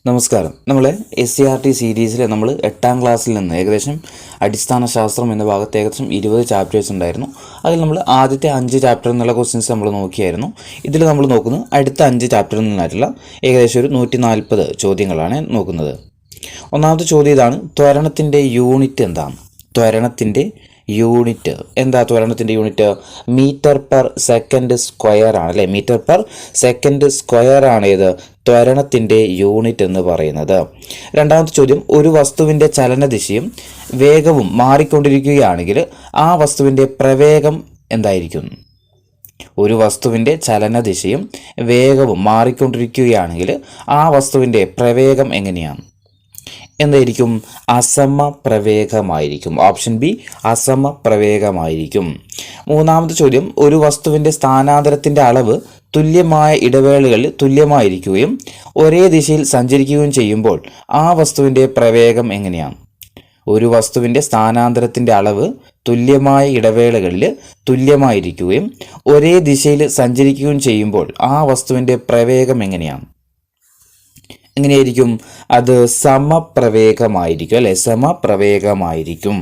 നമസ്കാരം. നമ്മൾ SCRT സീരീസിൽ നമ്മൾ 8ാം ക്ലാസ്സിൽ നിന്ന് ഏകദേശം അടിസ്ഥാന ശാസ്ത്രം എന്ന ഭാഗത്ത് ഏകദേശം 20 ചാപ്റ്റേഴ്സ് ഉണ്ടായിരുന്നു. അതിൽ നമ്മൾ ആദ്യത്തെ 5 ചാപ്റ്റർ എന്നുള്ള ക്വസ്റ്റ്യൻസ് നമ്മൾ നോക്കിയായിരുന്നു. ഇതിൽ നമ്മൾ നോക്കുന്നത് അടുത്ത 5 ചാപ്റ്ററിൽ നിന്നായിട്ടുള്ള ഏകദേശം ഒരു 140 ചോദ്യങ്ങളാണ് നോക്കുന്നത്. ഒന്നാമത്തെ ചോദ്യം ഇതാണ്: ത്വരണത്തിൻ്റെ യൂണിറ്റ് എന്താണ്? ത്വരണത്തിൻ്റെ യൂണിറ്റ് എന്താ? ത്വരണത്തിൻ്റെ unit metre per second square ആണ് അല്ലേ? മീറ്റർ പെർ സെക്കൻഡ് സ്ക്വയർ ആണ് ഇത് ത്വരണത്തിൻ്റെ യൂണിറ്റ് എന്ന് പറയുന്നത്. രണ്ടാമത്തെ ചോദ്യം: ഒരു വസ്തുവിൻ്റെ ചലനദിശയും വേഗവും മാറിക്കൊണ്ടിരിക്കുകയാണെങ്കിൽ ആ വസ്തുവിൻ്റെ പ്രവേഗം എന്തായിരിക്കും? ഒരു വസ്തുവിൻ്റെ ചലനദിശയും വേഗവും മാറിക്കൊണ്ടിരിക്കുകയാണെങ്കിൽ ആ വസ്തുവിൻ്റെ പ്രവേഗം എങ്ങനെയാണ്? എന്തായിരിക്കും? അസമപ്രവേഗമായിരിക്കും. ഓപ്ഷൻ ബി, അസമപ്രവേഗമായിരിക്കും. മൂന്നാമത്തെ ചോദ്യം: ഒരു വസ്തുവിൻ്റെ സ്ഥാനാന്തരത്തിൻ്റെ അളവ് തുല്യമായ ഇടവേളകളിൽ തുല്യമായിരിക്കുകയും ഒരേ ദിശയിൽ സഞ്ചരിക്കുകയും ചെയ്യുമ്പോൾ ആ വസ്തുവിൻ്റെ പ്രവേഗം എങ്ങനെയാണ്? ഒരു വസ്തുവിൻ്റെ സ്ഥാനാന്തരത്തിൻ്റെ അളവ് തുല്യമായ ഇടവേളകളിൽ തുല്യമായിരിക്കുകയും ഒരേ ദിശയിൽ സഞ്ചരിക്കുകയും ചെയ്യുമ്പോൾ ആ വസ്തുവിൻ്റെ പ്രവേഗം എങ്ങനെയാണ്? എങ്ങനെയായിരിക്കും? അത് സമപ്രവേഗമായിരിക്കും അല്ലെ? സമപ്രവേഗമായിരിക്കും.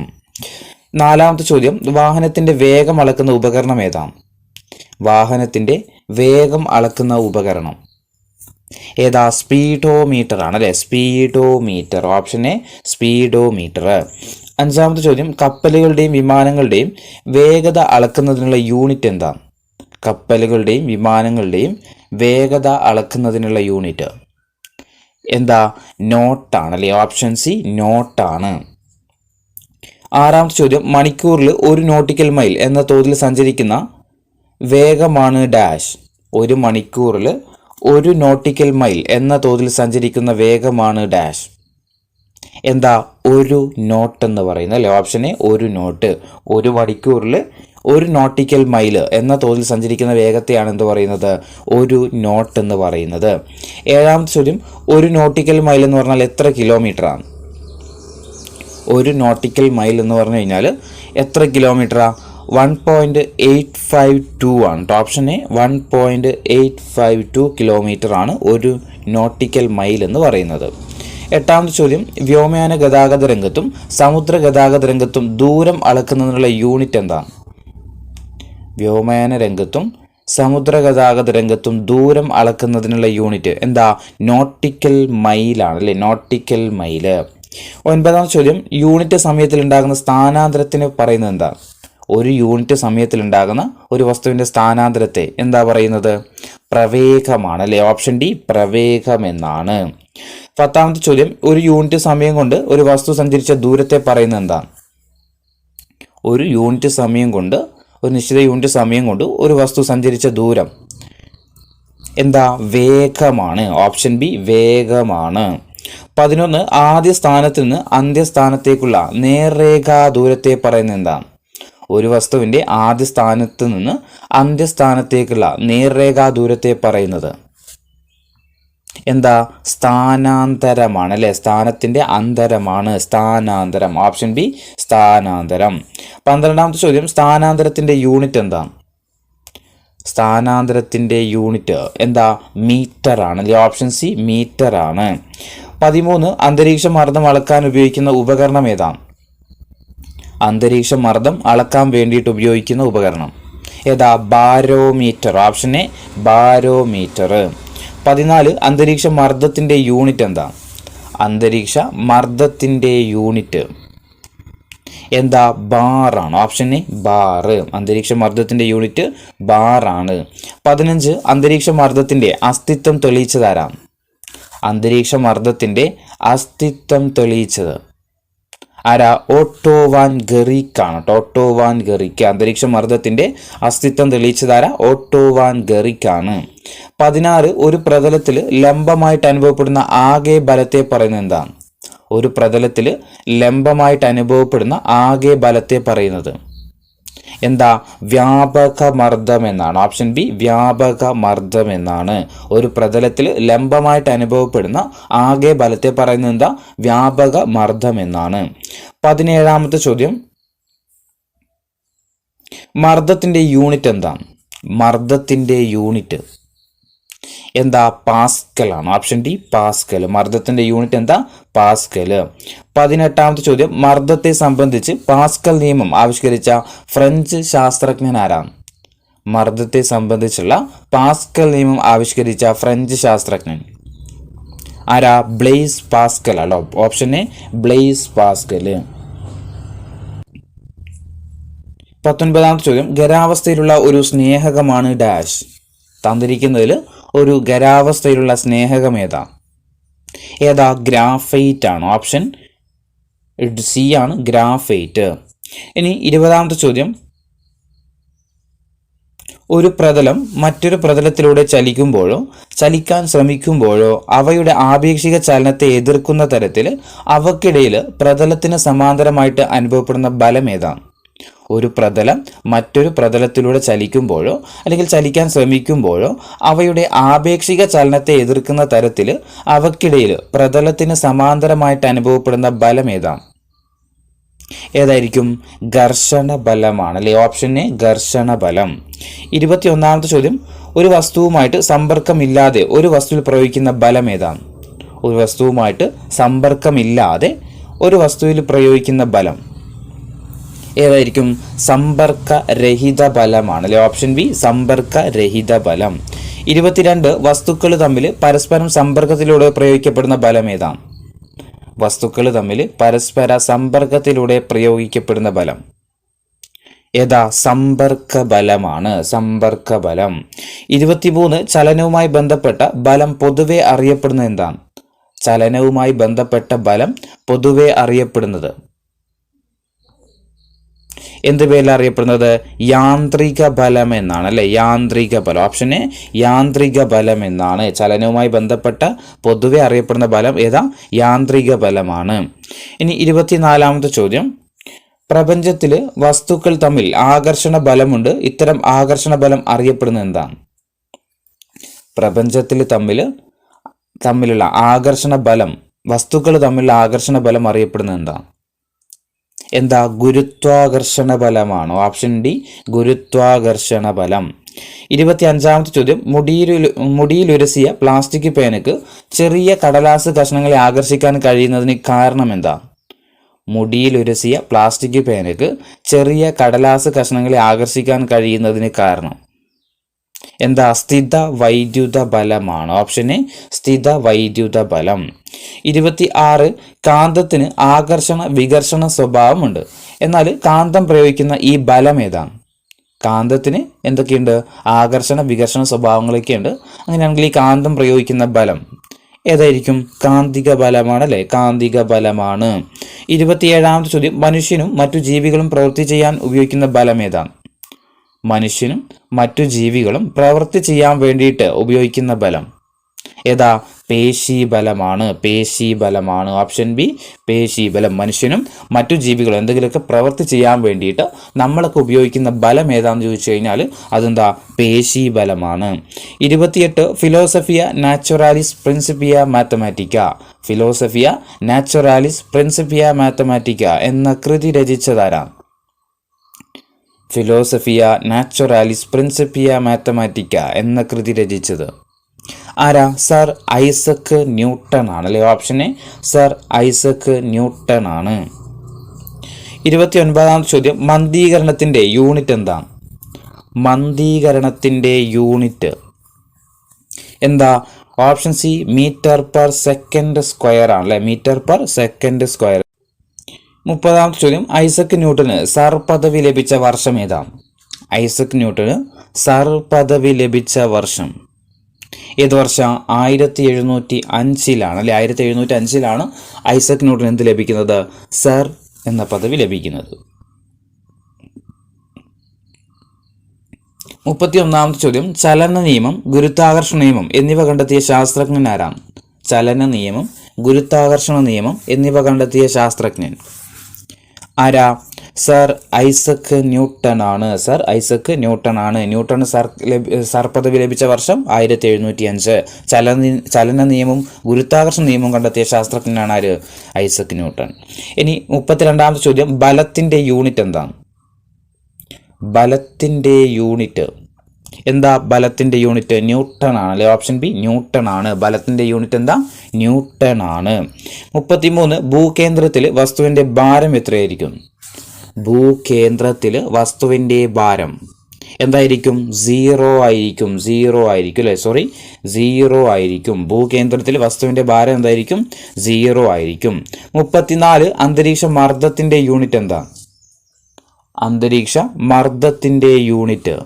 നാലാമത്തെ ചോദ്യം: വാഹനത്തിൻ്റെ വേഗം അളക്കുന്ന ഉപകരണം ഏതാണ്? വാഹനത്തിൻ്റെ വേഗം അളക്കുന്ന ഉപകരണം ഏതാ? സ്പീഡോമീറ്റർ ആണ് അല്ലെ? സ്പീഡോമീറ്റർ. Option A, speedometer. അഞ്ചാമത്തെ ചോദ്യം: കപ്പലുകളുടെയും വിമാനങ്ങളുടെയും വേഗത അളക്കുന്നതിനുള്ള യൂണിറ്റ് എന്താണ്? കപ്പലുകളുടെയും വിമാനങ്ങളുടെയും വേഗത അളക്കുന്നതിനുള്ള യൂണിറ്റ് എന്താ? നോട്ടാണ് അല്ലേ? ഓപ്ഷൻ സി, നോട്ടാണ്. ആറാമത്തെ ചോദ്യം: മണിക്കൂറിൽ 1 നോട്ടിക്കൽ മൈൽ എന്ന തോതിൽ സഞ്ചരിക്കുന്ന വേഗമാണ് ഡാഷ്. ഒരു മണിക്കൂറിൽ 1 നോട്ടിക്കൽ മൈൽ എന്ന തോതിൽ സഞ്ചരിക്കുന്ന വേഗമാണ് ഡാഷ്. എന്താ? 1 നോട്ട് എന്ന് പറയുന്നത് അല്ലേ? Option A, 1 knot. ഒരു മണിക്കൂറിൽ 1 നോട്ടിക്കൽ മൈൽ എന്ന തോതിൽ സഞ്ചരിക്കുന്ന വേഗത്തെയാണ് എന്ത് പറയുന്നത്? 1 നോട്ട് എന്ന് പറയുന്നത്. ഏഴാമത്തെ ചോദ്യം: 1 നോട്ടിക്കൽ മൈൽ എന്ന് പറഞ്ഞാൽ എത്ര കിലോമീറ്ററാണ്? 1 നോട്ടിക്കൽ മൈൽ എന്ന് പറഞ്ഞു കഴിഞ്ഞാൽ എത്ര കിലോമീറ്ററാണ്? 1.852 ആണ്. ഓപ്ഷൻ എ, 1.852 കിലോമീറ്റർ ആണ് 1 നോട്ടിക്കൽ മൈൽ എന്ന് പറയുന്നത്. എട്ടാമത്തെ ചോദ്യം: വ്യോമയാന ഗതാഗത രംഗത്തും സമുദ്ര ഗതാഗത രംഗത്തും ദൂരം അളക്കുന്നതിനുള്ള യൂണിറ്റ് എന്താണ്? വ്യോമയാന രംഗത്തും സമുദ്ര ഗതാഗത രംഗത്തും ദൂരം അളക്കുന്നതിനുള്ള യൂണിറ്റ് എന്താ? നോട്ടിക്കൽ മൈലാണ് അല്ലേ? Nautical mile. ഒൻപതാമത്തെ ചോദ്യം: യൂണിറ്റ് സമയത്തിലുണ്ടാകുന്ന സ്ഥാനാന്തരത്തിന് പറയുന്നത് എന്താ? ഒരു യൂണിറ്റ് സമയത്തിലുണ്ടാകുന്ന ഒരു വസ്തുവിൻ്റെ സ്ഥാനാന്തരത്തെ എന്താ പറയുന്നത്? പ്രവേഗമാണ് അല്ലേ? ഓപ്ഷൻ ഡി, പ്രവേഗം എന്നാണ്. പത്താമത്തെ ചോദ്യം: ഒരു യൂണിറ്റ് സമയം കൊണ്ട് ഒരു വസ്തു സഞ്ചരിച്ച ദൂരത്തെ പറയുന്നത് എന്താണ്? ഒരു യൂണിറ്റ് സമയം കൊണ്ട്, ഒരു നിശ്ചിത യൂണിറ്റ് സമയം കൊണ്ട് ഒരു വസ്തു സഞ്ചരിച്ച ദൂരം എന്താ? വേഗമാണ്. Option B, വേഗമാണ്. 11 ആദ്യ സ്ഥാനത്ത് നിന്ന് അന്ത്യസ്ഥാനത്തേക്കുള്ള നേർരേഖാ ദൂരത്തെ പറയുന്നത് എന്താണ്? ഒരു വസ്തുവിൻ്റെ ആദ്യ സ്ഥാനത്ത് നിന്ന് അന്ത്യസ്ഥാനത്തേക്കുള്ള നേർരേഖാ ദൂരത്തെ പറയുന്നത് എന്താ? സ്ഥാനാന്തരമാണ് അല്ലെ? സ്ഥാനത്തിൻ്റെ അന്തരമാണ് സ്ഥാനാന്തരം. Option B, സ്ഥാനാന്തരം. 12ാമത്തെ ചോദ്യം: സ്ഥാനാന്തരത്തിൻ്റെ യൂണിറ്റ് എന്താണ്? സ്ഥാനാന്തരത്തിൻ്റെ യൂണിറ്റ് എന്താ? മീറ്റർ ആണ് അല്ലെ? ഓപ്ഷൻ സി, മീറ്റർ ആണ്. 13 അന്തരീക്ഷ മർദ്ദം അളക്കാൻ ഉപയോഗിക്കുന്ന ഉപകരണം ഏതാണ്? അന്തരീക്ഷ മർദ്ദം അളക്കാൻ വേണ്ടിയിട്ട് ഉപയോഗിക്കുന്ന ഉപകരണം ഏതാ? ബാരോമീറ്റർ. Option A, barometer. 14 അന്തരീക്ഷ മർദ്ദത്തിൻ്റെ യൂണിറ്റ് എന്താ? അന്തരീക്ഷ മർദ്ദത്തിൻ്റെ യൂണിറ്റ് എന്താ? ബാറാണ്. Option A, bar. അന്തരീക്ഷ മർദ്ദത്തിൻ്റെ യൂണിറ്റ് ബാറാണ്. 15 അന്തരീക്ഷ മർദ്ദത്തിൻ്റെ അസ്തിത്വം തെളിയിച്ചതാരാണ്? അന്തരീക്ഷ മർദ്ദത്തിൻ്റെ അസ്തിത്വം തെളിയിച്ചത് ആരാ? ഓട്ടോ വാൻ ഗെറിക് ആണ്. Otto von Guericke. അന്തരീക്ഷ മർദ്ദത്തിൻ്റെ അസ്തിത്വം തെളിയിച്ചതാരാ? ഓട്ടോ വാൻ ഗെറിക് ആണ്. 16 ഒരു പ്രതലത്തിൽ ലംബമായിട്ട് അനുഭവപ്പെടുന്ന ആകെ ബലത്തെ പറയുന്നത് എന്താണ്? ഒരു പ്രതലത്തിൽ ലംബമായിട്ട് അനുഭവപ്പെടുന്ന ആകെ ബലത്തെ പറയുന്നത് എന്താ? വ്യാപക മർദ്ദം എന്നാണ്. ഓപ്ഷൻ ബി, വ്യാപക മർദ്ദം എന്നാണ്. ഒരു പ്രതലത്തിൽ ലംബമായിട്ട് അനുഭവപ്പെടുന്ന ആകെ ബലത്തെ പറയുന്നത് എന്താ? വ്യാപക മർദ്ദം എന്നാണ്. 17ാമത്തെ ചോദ്യം: മർദ്ദത്തിൻ്റെ യൂണിറ്റ് എന്താണ്? മർദ്ദത്തിൻ്റെ യൂണിറ്റ് എന്താ? പാസ്കൽ ആണ്. Option D Pascal. മർദ്ദത്തിന്റെ യൂണിറ്റ് എന്താ? പാസ്കൽ. 18ാമത്തെ ചോദ്യം, മർദ്ദത്തെ സംബന്ധിച്ച് പാസ്കൽ നിയമം ആവിഷ്കരിച്ച ഫ്രഞ്ച് ശാസ്ത്രജ്ഞൻ ആരാണ്? മർദ്ദത്തെ സംബന്ധിച്ചുള്ള പാസ്കൽ നിയമം ആവിഷ്കരിച്ച ഫ്രഞ്ച് ശാസ്ത്രജ്ഞൻ ആരാ? ബ്ലെയ്സ് പാസ്കൽ അല്ലോ. Option A Blaise Pascal. 19ാമത്തെ ചോദ്യം, ഖരാവസ്ഥയിലുള്ള ഒരു സ്നേഹകമാണ് ഡാഷ്. തന്നിരിക്കുന്നതിൽ ഒരു ഖരാവസ്ഥയിലുള്ള സ്നേഹകം ഏതാ? ഗ്രാഫൈറ്റ് ആണ്. ഓപ്ഷൻ സി ആണ് ഗ്രാഫൈറ്റ്. ഇനി 20ാമത്തെ ചോദ്യം, ഒരു പ്രതലം മറ്റൊരു പ്രതലത്തിലൂടെ ചലിക്കുമ്പോഴോ ചലിക്കാൻ ശ്രമിക്കുമ്പോഴോ അവയുടെ ആപേക്ഷിക ചലനത്തെ എതിർക്കുന്ന തരത്തിൽ അവക്കിടയിൽ പ്രതലത്തിന് സമാന്തരമായിട്ട് അനുഭവപ്പെടുന്ന ബലം ഏതാണ്? ഒരു പ്രതലം മറ്റൊരു പ്രതലത്തിലൂടെ ചലിക്കുമ്പോഴോ അല്ലെങ്കിൽ ചലിക്കാൻ ശ്രമിക്കുമ്പോഴോ അവയുടെ ആപേക്ഷിക ചലനത്തെ എതിർക്കുന്ന തരത്തിൽ അവക്കിടയിൽ പ്രതലത്തിന് സമാന്തരമായിട്ട് അനുഭവപ്പെടുന്ന ബലം ഏതായിരിക്കും? ഘർഷണ ബലമാണ് അല്ലെ. ഓപ്ഷൻ എ ഘർഷണ ബലം. 21ാമത്തെ ചോദ്യം, ഒരു വസ്തുവുമായിട്ട് സമ്പർക്കമില്ലാതെ ഒരു വസ്തുവിൽ പ്രയോഗിക്കുന്ന ബലം ഏതാണ്? ഒരു വസ്തുവുമായിട്ട് സമ്പർക്കമില്ലാതെ ഒരു വസ്തുവിൽ പ്രയോഗിക്കുന്ന ബലം ഏതായിരിക്കും? സമ്പർക്കരഹിത ബലമാണ് അല്ലെ. ഓപ്ഷൻ ബി സമ്പർക്കരഹിത ബലം. 22, വസ്തുക്കൾ തമ്മിൽ പരസ്പരം സമ്പർക്കത്തിലൂടെ പ്രയോഗിക്കപ്പെടുന്ന ബലം ഏതാണ്? വസ്തുക്കൾ തമ്മിൽ പരസ്പര സമ്പർക്കത്തിലൂടെ പ്രയോഗിക്കപ്പെടുന്ന ബലം ഏതാ? സമ്പർക്ക ബലമാണ്. സമ്പർക്ക ബലം. 23, ചലനവുമായി ബന്ധപ്പെട്ട ബലം പൊതുവെ അറിയപ്പെടുന്നത് എന്താണ്? ചലനവുമായി ബന്ധപ്പെട്ട ബലം പൊതുവെ അറിയപ്പെടുന്നത് എന്ത് പേരിൽ അറിയപ്പെടുന്നത്? യാന്ത്രിക ബലം എന്നാണ് അല്ലെ. യാന്ത്രിക ബലം. ഓപ്ഷൻ എ യാന്ത്രിക ബലം എന്നാണ്. ചലനവുമായി ബന്ധപ്പെട്ട പൊതുവെ അറിയപ്പെടുന്ന ബലം ഏതാ? യാന്ത്രിക ബലമാണ്. ഇനി 24ാമത്തെ ചോദ്യം, പ്രപഞ്ചത്തിൽ വസ്തുക്കൾ തമ്മിൽ ആകർഷണ ബലമുണ്ട്. ഇത്തരം ആകർഷണ ബലം അറിയപ്പെടുന്നത് എന്താണ്? പ്രപഞ്ചത്തിൽ തമ്മിലുള്ള ആകർഷണ ബലം, വസ്തുക്കൾ തമ്മിലുള്ള ആകർഷണ ബലം അറിയപ്പെടുന്നത് എന്താ? ഗുരുത്വാകർഷണ ബലമാണ്. ഓപ്ഷൻ ഡി ഗുരുത്വാകർഷണ ബലം. 25ാമത്തെ ചോദ്യം, മുടിയിലുരസിയ പ്ലാസ്റ്റിക് പേനക്ക് ചെറിയ കടലാസ് കഷ്ണങ്ങളെ ആകർഷിക്കാൻ കഴിയുന്നതിന് കാരണം എന്താ? മുടിയിലുരസിയ പ്ലാസ്റ്റിക് പേനക്ക് ചെറിയ കടലാസ് കഷ്ണങ്ങളെ ആകർഷിക്കാൻ കഴിയുന്നതിന് കാരണം എന്താ? സ്ഥിത വൈദ്യുത ബലമാണ്. ഓപ്ഷൻ എ സ്ഥിത വൈദ്യുത ബലം. 26, കാന്തത്തിന് ആകർഷണ വികർഷണ സ്വഭാവമുണ്ട്. എന്നാൽ കാന്തം പ്രയോഗിക്കുന്ന ഈ ബലം ഏതാണ്? കാന്തത്തിന് എന്തൊക്കെയുണ്ട്? ആകർഷണ വികർഷണ സ്വഭാവങ്ങളൊക്കെയുണ്ട്. അങ്ങനെയാണെങ്കിൽ ഈ കാന്തം പ്രയോഗിക്കുന്ന ബലം ഏതായിരിക്കും? കാന്തിക ബലമാണ് അല്ലെ. കാന്തിക ബലമാണ്. 27ാമത്തെ ചോദ്യം, മനുഷ്യനും മറ്റു ജീവികളും പ്രവൃത്തി ചെയ്യാൻ ഉപയോഗിക്കുന്ന ബലം ഏതാണ്? മനുഷ്യനും മറ്റു ജീവികളും പ്രവൃത്തി ചെയ്യാൻ വേണ്ടിയിട്ട് ഉപയോഗിക്കുന്ന ബലം ഏതാ? പേശി ബലമാണ്. പേശി ബലമാണ്. ഓപ്ഷൻ ബി പേശി ബലം. മനുഷ്യനും മറ്റു ജീവികളും എന്തെങ്കിലുമൊക്കെ പ്രവൃത്തി ചെയ്യാൻ വേണ്ടിയിട്ട് നമ്മളൊക്കെ ഉപയോഗിക്കുന്ന ബലം ഏതാണെന്ന് ചോദിച്ചു കഴിഞ്ഞാൽ അതെന്താ? പേശി ബലമാണ്. 28, Philosophiae Naturalis Principia Mathematica. Philosophiae Naturalis Principia Mathematica എന്ന കൃതി രചിച്ചതാരാണ്? ഫിലോസഫിയ നാച്ചുറാലിസ് പ്രിൻസിപ്പിയ മാത്തമാറ്റിക്ക എന്ന കൃതി രചിച്ചത് ആരാ? സർ ഐസക് ന്യൂട്ടൺ ആണ് അല്ലെ. Option A sir Isaac Newton ആണ്. 29ാമത്തെ ചോദ്യം, മന്ദീകരണത്തിന്റെ യൂണിറ്റ് എന്താണ്? മന്ദീകരണത്തിന്റെ യൂണിറ്റ് എന്താ? Option C metre per second square ആണ് അല്ലെ. Metre per second square. 30ാമത്തെ ചോദ്യം, ഐസക് ന്യൂട്ടന് സർ പദവി ലഭിച്ച വർഷം ഏതാണ്? ഐസക് ന്യൂട്ടന് സർ പദവി ലഭിച്ച വർഷം ഏത് വർഷം? 1705 അല്ലെ. 1705 ഐസക് ന്യൂട്ടൻ എന്ത് ലഭിക്കുന്നത്? സർ എന്ന പദവി ലഭിക്കുന്നത്. 31ാമത്തെ ചോദ്യം, ചലന നിയമം, ഗുരുത്വാകർഷണ നിയമം എന്നിവ കണ്ടെത്തിയ ശാസ്ത്രജ്ഞൻ ആരാണ്? ചലന നിയമം, ഗുരുത്വാകർഷണ നിയമം എന്നിവ കണ്ടെത്തിയ ശാസ്ത്രജ്ഞൻ ആരാ? സർ ഐസക് ന്യൂട്ടൺ ആണ്. സർ ഐസക് ന്യൂട്ടൺ ആണ്. ന്യൂട്ടണ് സർ പദവി ലഭിച്ച വർഷം 1705. ചലന നിയമവും ഗുരുത്വാകർഷണ നിയമവും കണ്ടെത്തിയ ശാസ്ത്രജ്ഞനാണ് ആര്? Isaac Newton. ഇനി 32ാമത്തെ ചോദ്യം, ബലത്തിന്റെ യൂണിറ്റ് എന്താണ്? ബലത്തിന്റെ യൂണിറ്റ് എന്താ ബലത്തിൻ്റെ യൂണിറ്റ്? ന്യൂട്ടൺ ആണ് അല്ലേ? ഓപ്ഷൻ ബി ന്യൂട്ടൺ ആണ്. ബലത്തിൻ്റെ യൂണിറ്റ് എന്താ? ന്യൂട്ടൺ ആണ്. 33 ഭൂകേന്ദ്രത്തിൽ വസ്തുവിൻ്റെ ഭാരം എത്രയായിരിക്കും? ഭൂകേന്ദ്രത്തിൽ വസ്തുവിൻ്റെ ഭാരം എന്തായിരിക്കും? 0 ആയിരിക്കും. 0 ആയിരിക്കും അല്ലേ? 0 ആയിരിക്കും. ഭൂകേന്ദ്രത്തിൽ വസ്തുവിൻ്റെ ഭാരം എന്തായിരിക്കും? 0 ആയിരിക്കും. 34 അന്തരീക്ഷ മർദ്ദത്തിൻ്റെ യൂണിറ്റ് എന്താ? അന്തരീക്ഷ മർദ്ദത്തിൻ്റെ യൂണിറ്റ്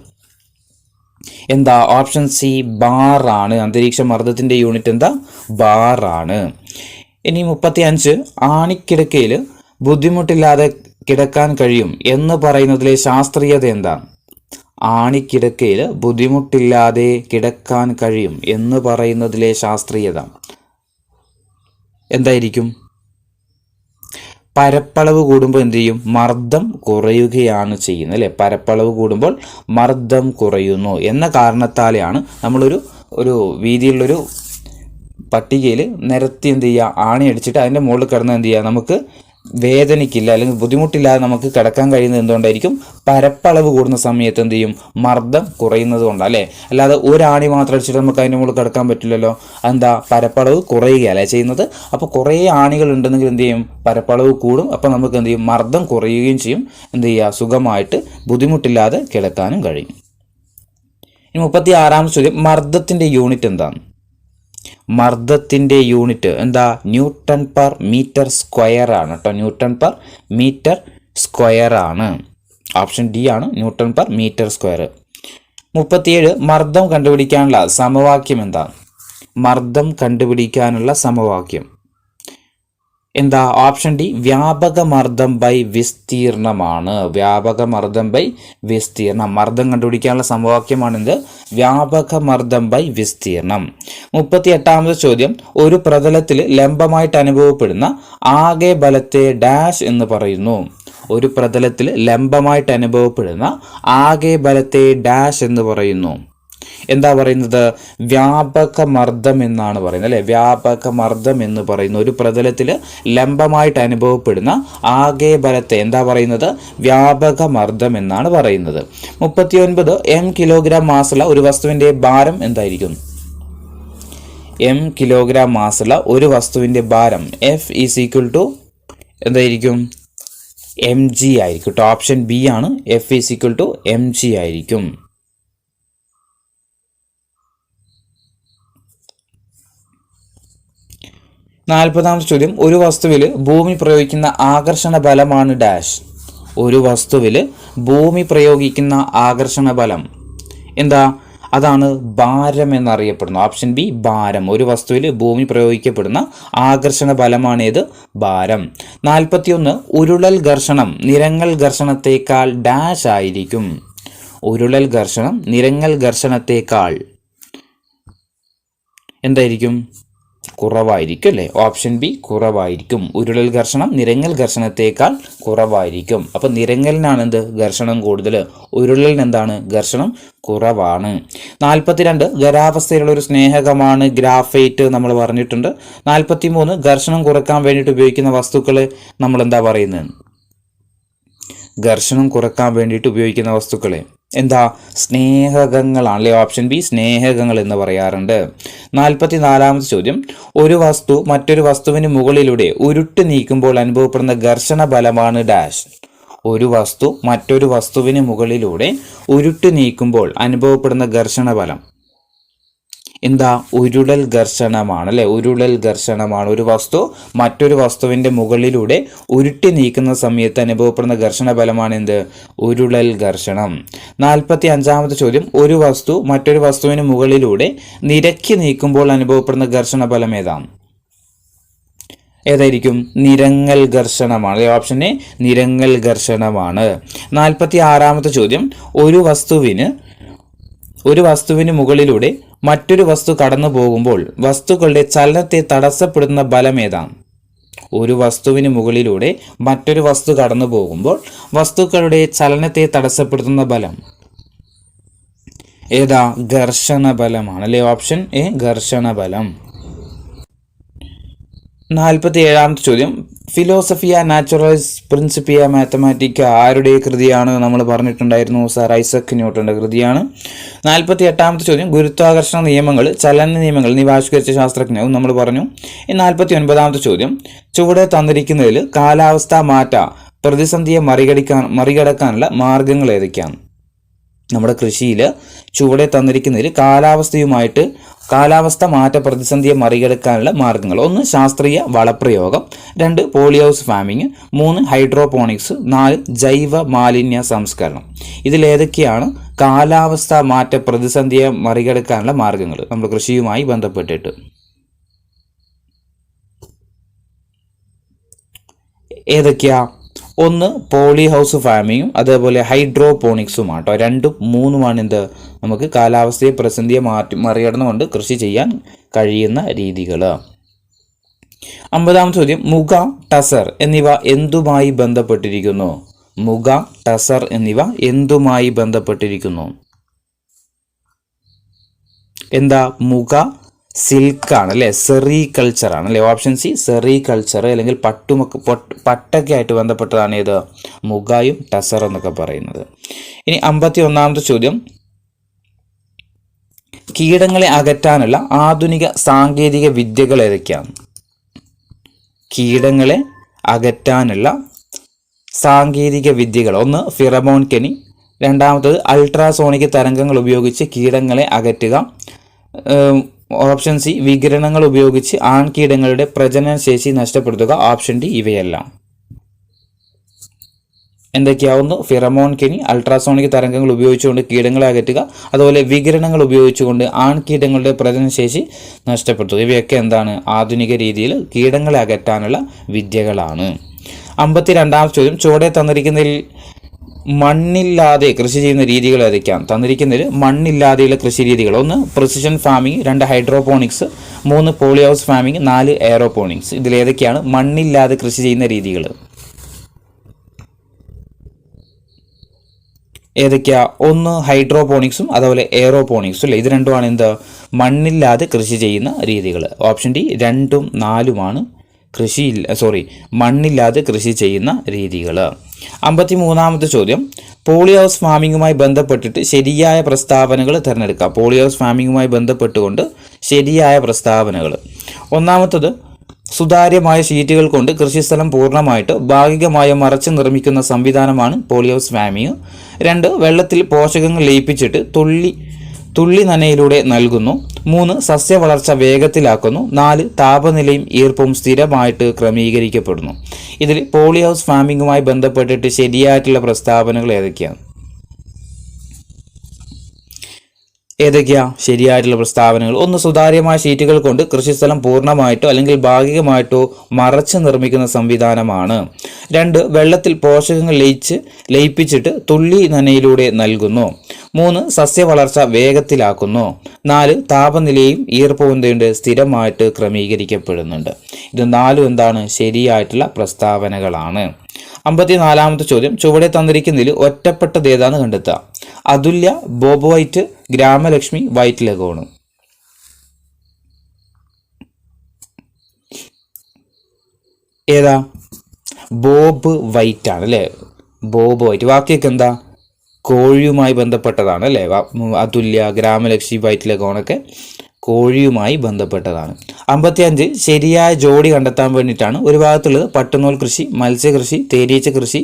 എന്താ? ഓപ്ഷൻ സി ബാർ ആണ്. അന്തരീക്ഷ മർദ്ദത്തിൻ്റെ യൂണിറ്റ് എന്താ? ബാർ ആണ്. ഇനി 35 ആണിക്കിടക്കയിൽ ബുദ്ധിമുട്ടില്ലാതെ കിടക്കാൻ കഴിയും എന്ന് പറയുന്നതിലെ ശാസ്ത്രീയത എന്താ? ആണിക്കിടക്കയിൽ ബുദ്ധിമുട്ടില്ലാതെ കിടക്കാൻ കഴിയും എന്ന് പറയുന്നതിലെ ശാസ്ത്രീയത എന്തായിരിക്കും? പരപ്പളവ് കൂടുമ്പോൾ എന്ത് ചെയ്യും? മർദ്ദം കുറയുകയാണ് ചെയ്യുന്നത് അല്ലേ? പരപ്പളവ് കൂടുമ്പോൾ മർദ്ദം കുറയുന്നു എന്ന കാരണത്താലെയാണ് നമ്മളൊരു വീതിയുള്ളൊരു പട്ടികയിൽ നിരത്തി എന്ത് ചെയ്യുക? ആണി അടിച്ചിട്ട് അതിൻ്റെ മുകളിൽ കിടന്ന് എന്ത് ചെയ്യുക? നമുക്ക് വേദനയ്ക്കില്ല അല്ലെങ്കിൽ ബുദ്ധിമുട്ടില്ലാതെ നമുക്ക് കിടക്കാൻ കഴിയുന്നത് എന്തുകൊണ്ടായിരിക്കും? പരപ്പളവ് കൂടുന്ന സമയത്ത് എന്ത് ചെയ്യും? മർദ്ദം കുറയുന്നത് കൊണ്ടാണ് അല്ലേ? അല്ലാതെ ഒരാണി മാത്രം അടിച്ചിട്ട് നമുക്ക് അതിൻ്റെ മുകളിൽ കിടക്കാൻ പറ്റില്ലല്ലോ. അതെന്താ? പരപ്പളവ് കുറയുകയല്ലേ ചെയ്യുന്നത്. അപ്പോൾ കുറേ ആണികൾ ഉണ്ടെങ്കിൽ എന്ത് ചെയ്യും? പരപ്പളവ് കൂടും. അപ്പോൾ നമുക്ക് എന്ത് ചെയ്യും? മർദ്ദം കുറയുകയും ചെയ്യും. എന്ത് ചെയ്യുക? സുഖമായിട്ട് ബുദ്ധിമുട്ടില്ലാതെ കിടക്കാനും കഴിയും. ഇനി 36ാമത്തെ ചോദ്യം, മർദ്ദത്തിൻ്റെ യൂണിറ്റ് എന്താണ്? മർദ്ദത്തിൻ്റെ യൂണിറ്റ് എന്താ? ന്യൂട്ടൺ പെർ മീറ്റർ സ്ക്വയർ ആണ് കേട്ടോ. ന്യൂട്ടൺ പെർ മീറ്റർ സ്ക്വയർ ആണ്. ഓപ്ഷൻ ഡി ആണ് ന്യൂട്ടൺ പെർ മീറ്റർ സ്ക്വയർ. 37 മർദ്ദം കണ്ടുപിടിക്കാനുള്ള സമവാക്യം എന്താ? മർദ്ദം കണ്ടുപിടിക്കാനുള്ള സമവാക്യം എന്താ? ഓപ്ഷൻ ഡി വ്യാപക മർദ്ദം ബൈ വിസ്തീർണമാണ്. വ്യാപക മർദ്ദം ബൈ വിസ്തീർണം. മർദ്ദം കണ്ടുപിടിക്കാനുള്ള സമവാക്യമാണിത് വ്യാപക മർദ്ദം ബൈ വിസ്തീർണം. 38ാമത്തെ ചോദ്യം, ഒരു പ്രതലത്തിൽ ലംബമായിട്ട് അനുഭവപ്പെടുന്ന ആകെ ബലത്തെ ഡാഷ് എന്ന് പറയുന്നു. ഒരു പ്രതലത്തിൽ ലംബമായിട്ട് അനുഭവപ്പെടുന്ന ആകെ ബലത്തെ ഡാഷ് എന്ന് പറയുന്നു. എന്താ പറയുന്നത്? വ്യാപക മർദ്ദം എന്നാണ് പറയുന്നത് അല്ലേ? വ്യാപക മർദ്ദം എന്ന് പറയുന്നു. ഒരു പ്രതലത്തിൽ ലംബമായിട്ട് അനുഭവപ്പെടുന്ന ആകെ ബലത്തെ എന്താ പറയുന്നത്? വ്യാപക മർദ്ദം എന്നാണ് പറയുന്നത്. 39 m കിലോഗ്രാം മാസുള്ള ഒരു വസ്തുവിൻ്റെ ഭാരം എന്തായിരിക്കും? m കിലോഗ്രാം മാസുള്ള ഒരു വസ്തുവിൻ്റെ ഭാരം F = എന്തായിരിക്കും? mg ആയിരിക്കും കേട്ടോ. ഓപ്ഷൻ ബി ആണ്. F = mg ആയിരിക്കും. 40ാമത്തെ ചോദ്യം, ഒരു വസ്തുവിൽ ഭൂമി പ്രയോഗിക്കുന്ന ആകർഷണ ബലമാണ് ഡാഷ്. ഒരു വസ്തുവിൽ ഭൂമി പ്രയോഗിക്കുന്ന ആകർഷണ ബലം എന്താ? അതാണ് ഭാരം എന്നറിയപ്പെടുന്നു. ഓപ്ഷൻ ബി ഭാരം. ഒരു വസ്തുവിൽ ഭൂമി പ്രയോഗിക്കപ്പെടുന്ന ആകർഷണ ബലമാണേത്? ഭാരം. 41 ഉരുളൽ ഘർഷണം നിരങ്ങൽ ഘർഷണത്തേക്കാൾ ഡാഷ് ആയിരിക്കും. ഉരുളൽ ഘർഷണം നിരങ്ങൽ ഘർഷണത്തേക്കാൾ എന്തായിരിക്കും? കുറവായിരിക്കും അല്ലേ? ഓപ്ഷൻ ബി കുറവായിരിക്കും. ഉരുളൽ ഘർഷണം നിരങ്ങൽ ഘർഷണത്തേക്കാൾ കുറവായിരിക്കും. അപ്പം നിരങ്ങലിനാണ് എന്ത്? ഘർഷണം കൂടുതൽ. ഉരുളലിന് എന്താണ്? ഘർഷണം കുറവാണ്. 42 ഖരാവസ്ഥയിലുള്ള ഒരു സ്നേഹകമാണ് ഗ്രാഫൈറ്റ് നമ്മൾ പറഞ്ഞിട്ടുണ്ട്. 43 ഘർഷണം കുറയ്ക്കാൻ വേണ്ടിയിട്ട് ഉപയോഗിക്കുന്ന വസ്തുക്കൾ നമ്മൾ എന്താ പറയുന്നത്? ഘർഷണം കുറയ്ക്കാൻ വേണ്ടിയിട്ട് ഉപയോഗിക്കുന്ന വസ്തുക്കളെ എന്താ? സ്നേഹകങ്ങളാണ് അല്ലേ? ഓപ്ഷൻ ബി സ്നേഹകങ്ങൾ എന്ന് പറയാറുണ്ട്. 44ാമത്തെ ചോദ്യം, ഒരു വസ്തു മറ്റൊരു വസ്തുവിന് മുകളിലൂടെ ഉരുട്ട് നീക്കുമ്പോൾ അനുഭവപ്പെടുന്ന ഘർഷണ ബലമാണ് ഡാഷ്. ഒരു വസ്തു മറ്റൊരു വസ്തുവിന് മുകളിലൂടെ ഉരുട്ട് നീക്കുമ്പോൾ അനുഭവപ്പെടുന്ന ഘർഷണ ബലം എന്താ? ഉരുളൽ ഘർഷണമാണ് അല്ലേ? ഉരുളൽ ഘർഷണമാണ്. ഒരു വസ്തു മറ്റൊരു വസ്തുവിൻ്റെ മുകളിലൂടെ ഉരുട്ടി നീക്കുന്ന സമയത്ത് അനുഭവപ്പെടുന്ന ഘർഷണ ബലമാണ് എന്ത്? ഉരുളൽ ഘർഷണം. 45ാമത്തെ ചോദ്യം, ഒരു വസ്തു മറ്റൊരു വസ്തുവിന് മുകളിലൂടെ നിരക്കി നീക്കുമ്പോൾ അനുഭവപ്പെടുന്ന ഘർഷണ ബലം ഏതാണ്? ഏതായിരിക്കും? നിരങ്ങൽ ഘർഷണമാണ്. Option A നിരങ്ങൽ ഘർഷണമാണ്. 46ാമത്തെ ചോദ്യം, ഒരു വസ്തുവിന് മുകളിലൂടെ മറ്റൊരു വസ്തു കടന്നു പോകുമ്പോൾ വസ്തുക്കളുടെ ചലനത്തെ തടസ്സപ്പെടുന്ന ബലം ഏതാണ്? ഒരു വസ്തുവിന് മുകളിലൂടെ മറ്റൊരു വസ്തു കടന്നു പോകുമ്പോൾ വസ്തുക്കളുടെ ചലനത്തെ തടസ്സപ്പെടുത്തുന്ന ബലം ഏതാ? ഘർഷണ ബലമാണ് അല്ലേ? ഓപ്ഷൻ എ ഘർഷണ ബലം. 47ാമത്തെ ചോദ്യം, ഫിലോസഫിയ നാച്ചുറൽസ് പ്രിൻസിപ്പിയ മാത്തമാറ്റിക്ക ആരുടെ കൃതിയാണ് നമ്മൾ പറഞ്ഞിട്ടുണ്ടായിരുന്നു? സർ ഐസക് ന്യൂട്ടന്റെ കൃതിയാണ്. 48ാമത്തെ ചോദ്യം, ഗുരുത്വാകർഷണ നിയമങ്ങൾ, ചലന നിയമങ്ങൾ എന്നിവ ആവിഷ്കരിച്ച ശാസ്ത്രജ്ഞവും നമ്മൾ പറഞ്ഞു. 49ാമത്തെ ചോദ്യം, ചുവടെ തന്നിരിക്കുന്നതിൽ കാലാവസ്ഥാ മാറ്റ പ്രതിസന്ധിയെ മറികടക്കാനുള്ള മാർഗങ്ങൾ ഏതൊക്കെയാണ്? നമ്മുടെ കൃഷിയിൽ ചുവടെ തന്നിരിക്കുന്നതിൽ കാലാവസ്ഥ മാറ്റ പ്രതിസന്ധിയെ മറികടക്കാനുള്ള മാർഗങ്ങൾ: 1 ശാസ്ത്രീയ വളപ്രയോഗം, 2 പോളി ഹൗസ് ഫാമിംഗ്, 3 ഹൈഡ്രോപോണിക്സ്, 4 ജൈവ മാലിന്യ സംസ്കരണം. ഇതിലേതൊക്കെയാണ് കാലാവസ്ഥ മാറ്റ പ്രതിസന്ധിയെ മറികടക്കാനുള്ള മാർഗങ്ങൾ നമ്മുടെ കൃഷിയുമായി ബന്ധപ്പെട്ടിട്ട്? ഏതൊക്കെയാ? 1 പോളി ഹൗസ് ഫാമിങ്ങും അതേപോലെ ഹൈഡ്രോപോണിക്സുമാണ് കേട്ടോ. 2ഉം 3ഉമാണ് എന്ത് നമുക്ക് കാലാവസ്ഥയെ പ്രതിസന്ധിയെ മറികടന്നുകൊണ്ട് കൃഷി ചെയ്യാൻ കഴിയുന്ന രീതികൾ. 50ാമത്തെ ചോദ്യം, മുഗ, ടസർ എന്നിവ എന്തുമായി ബന്ധപ്പെട്ടിരിക്കുന്നു? മുഗ, ടസർ എന്നിവ എന്തുമായി ബന്ധപ്പെട്ടിരിക്കുന്നു? എന്താ? മുഗ സിൽക്കാണ് അല്ലേ, സെറികൾച്ചർ ആണ് അല്ലേ. ഓപ്ഷൻ സി സെറികൾച്ചർ, അല്ലെങ്കിൽ പട്ടൊക്കെ ആയിട്ട് ബന്ധപ്പെട്ടതാണ് ഏത്? മുഗയും ടസർ എന്നൊക്കെ പറയുന്നത്. ഇനി 51ാമത്തെ ചോദ്യം, കീടങ്ങളെ അകറ്റാനുള്ള ആധുനിക സാങ്കേതിക വിദ്യകൾ ഏതൊക്കെയാണ്? കീടങ്ങളെ അകറ്റാനുള്ള സാങ്കേതിക വിദ്യകൾ: 1 ഫിറമോൺ കെണി, 2ാമത്തത് അൾട്രാസോണിക് തരംഗങ്ങൾ ഉപയോഗിച്ച് കീടങ്ങളെ അകറ്റുക, ഓപ്ഷൻ സി വികിരണങ്ങൾ ഉപയോഗിച്ച് ആൺകീടങ്ങളുടെ പ്രജനനശേഷി നഷ്ടപ്പെടുത്തുക, ഓപ്ഷൻ ഡി ഇവയെല്ലാം. എന്തൊക്കെയാവുന്നു? ഫിറമോൺ കെണി, അൾട്രാസോണിക് തരംഗങ്ങൾ ഉപയോഗിച്ചുകൊണ്ട് കീടങ്ങളെ അകറ്റുക, അതുപോലെ വികിരണങ്ങൾ ഉപയോഗിച്ചുകൊണ്ട് ആൺകീടങ്ങളുടെ പ്രജനനശേഷി നഷ്ടപ്പെടുത്തുക. ഇവയൊക്കെ എന്താണ്? ആധുനിക രീതിയിൽ കീടങ്ങളെ അകറ്റാനുള്ള വിദ്യകളാണ്. 52ാമത്തെ ചോദ്യം, ചുവടെ തന്നിരിക്കുന്നതിൽ മണ്ണില്ലാതെ കൃഷി ചെയ്യുന്ന രീതികൾ ഏതൊക്കെയാണ്? തന്നിരിക്കുന്നതിൽ മണ്ണില്ലാതെയുള്ള കൃഷി രീതികൾ: 1 precision farming, 2 hydroponics, 3 poly house farming, 4 aeroponics. ഇതിലേതൊക്കെയാണ് മണ്ണില്ലാതെ കൃഷി ചെയ്യുന്ന രീതികൾ? ഏതൊക്കെയാ? 1 ഹൈഡ്രോപോണിക്സും അതുപോലെ എയറോപോണിക്സും അല്ലേ. ഇത് രണ്ടുമാണ് എന്ത് മണ്ണില്ലാതെ കൃഷി ചെയ്യുന്ന രീതികൾ. ഓപ്ഷൻ ഡി 2ഉം 4ഉമാണ് മണ്ണില്ലാതെ കൃഷി ചെയ്യുന്ന രീതികൾ. 53ാമത്തെ ചോദ്യം, പോളി ഹൗസ് ഫാമിങ്ങുമായി ബന്ധപ്പെട്ടിട്ട് ശരിയായ പ്രസ്താവനകൾ തിരഞ്ഞെടുക്കുക. പോളി ഹൗസ് ഫാമിങ്ങുമായി ബന്ധപ്പെട്ടുകൊണ്ട് ശരിയായ പ്രസ്താവനകൾ: 1ാമത്തത് സുതാര്യമായ ഷീറ്റുകൾ കൊണ്ട് കൃഷിസ്ഥലം പൂർണ്ണമായിട്ട് ഭാഗികമായോ മറച്ച് നിർമ്മിക്കുന്ന സംവിധാനമാണ് പോളി ഹൗസ് ഫാമിംഗ്. 2 വെള്ളത്തിൽ പോഷകങ്ങൾ ലയിപ്പിച്ചിട്ട് തുള്ളി നനയിലൂടെ നൽകുന്നു. 3 സസ്യ വളർച്ച വേഗത്തിലാക്കുന്നു. 4 താപനിലയും ഈർപ്പവും സ്ഥിരമായിട്ട് ക്രമീകരിക്കപ്പെടുന്നു. ഇതിൽ പോളി ഹൗസ് ഫാമിങ്ങുമായി ബന്ധപ്പെട്ടിട്ട് ശരിയായിട്ടുള്ള പ്രസ്താവനകൾ ഏതൊക്കെയാണ്? ശരിയായിട്ടുള്ള പ്രസ്താവനകൾ: 1 സുതാര്യമായ ഷീറ്റുകൾ കൊണ്ട് കൃഷിസ്ഥലം പൂർണ്ണമായിട്ടോ അല്ലെങ്കിൽ ഭാഗികമായിട്ടോ മറച്ച് നിർമ്മിക്കുന്ന സംവിധാനമാണ്. 2 വെള്ളത്തിൽ പോഷകങ്ങൾ ലയിപ്പിച്ചിട്ട് തുള്ളി നനയിലൂടെ നൽകുന്നു. 3 സസ്യ വളർച്ച വേഗത്തിലാക്കുന്നു. 4 താപനിലയും ഈർപ്പവും സ്ഥിരമായിട്ട് ക്രമീകരിക്കപ്പെടുന്നുണ്ട്. ഇത് 4 എന്താണ്? ശരിയായിട്ടുള്ള പ്രസ്താവനകളാണ്. 54ാമത്തെ ചോദ്യം, ചുവടെ തന്നിരിക്കുന്നതിൽ ഒറ്റപ്പെട്ടത് ഏതാന്ന് കണ്ടെത്തുക. Athulya, Bob White, Gramalakshmi, White Leghorn. ഏതാ? ബോബ് വൈറ്റ് ആണ് അല്ലേ. Bob White. ബാക്കിയൊക്കെ എന്താ? കോഴിയുമായി ബന്ധപ്പെട്ടതാണ് അല്ലേ. അതുല്യ, ഗ്രാമലക്ഷ്മി, വൈറ്റ് ലഗോണൊക്കെ കോഴിയുമായി ബന്ധപ്പെട്ടതാണ്. 55 ശരിയായ ജോഡി കണ്ടെത്താൻ വേണ്ടിയിട്ടാണ്. ഒരു ഭാഗത്തുള്ളത് പട്ടുനൂൽ കൃഷി, മത്സ്യകൃഷി, തേനീച്ച കൃഷി,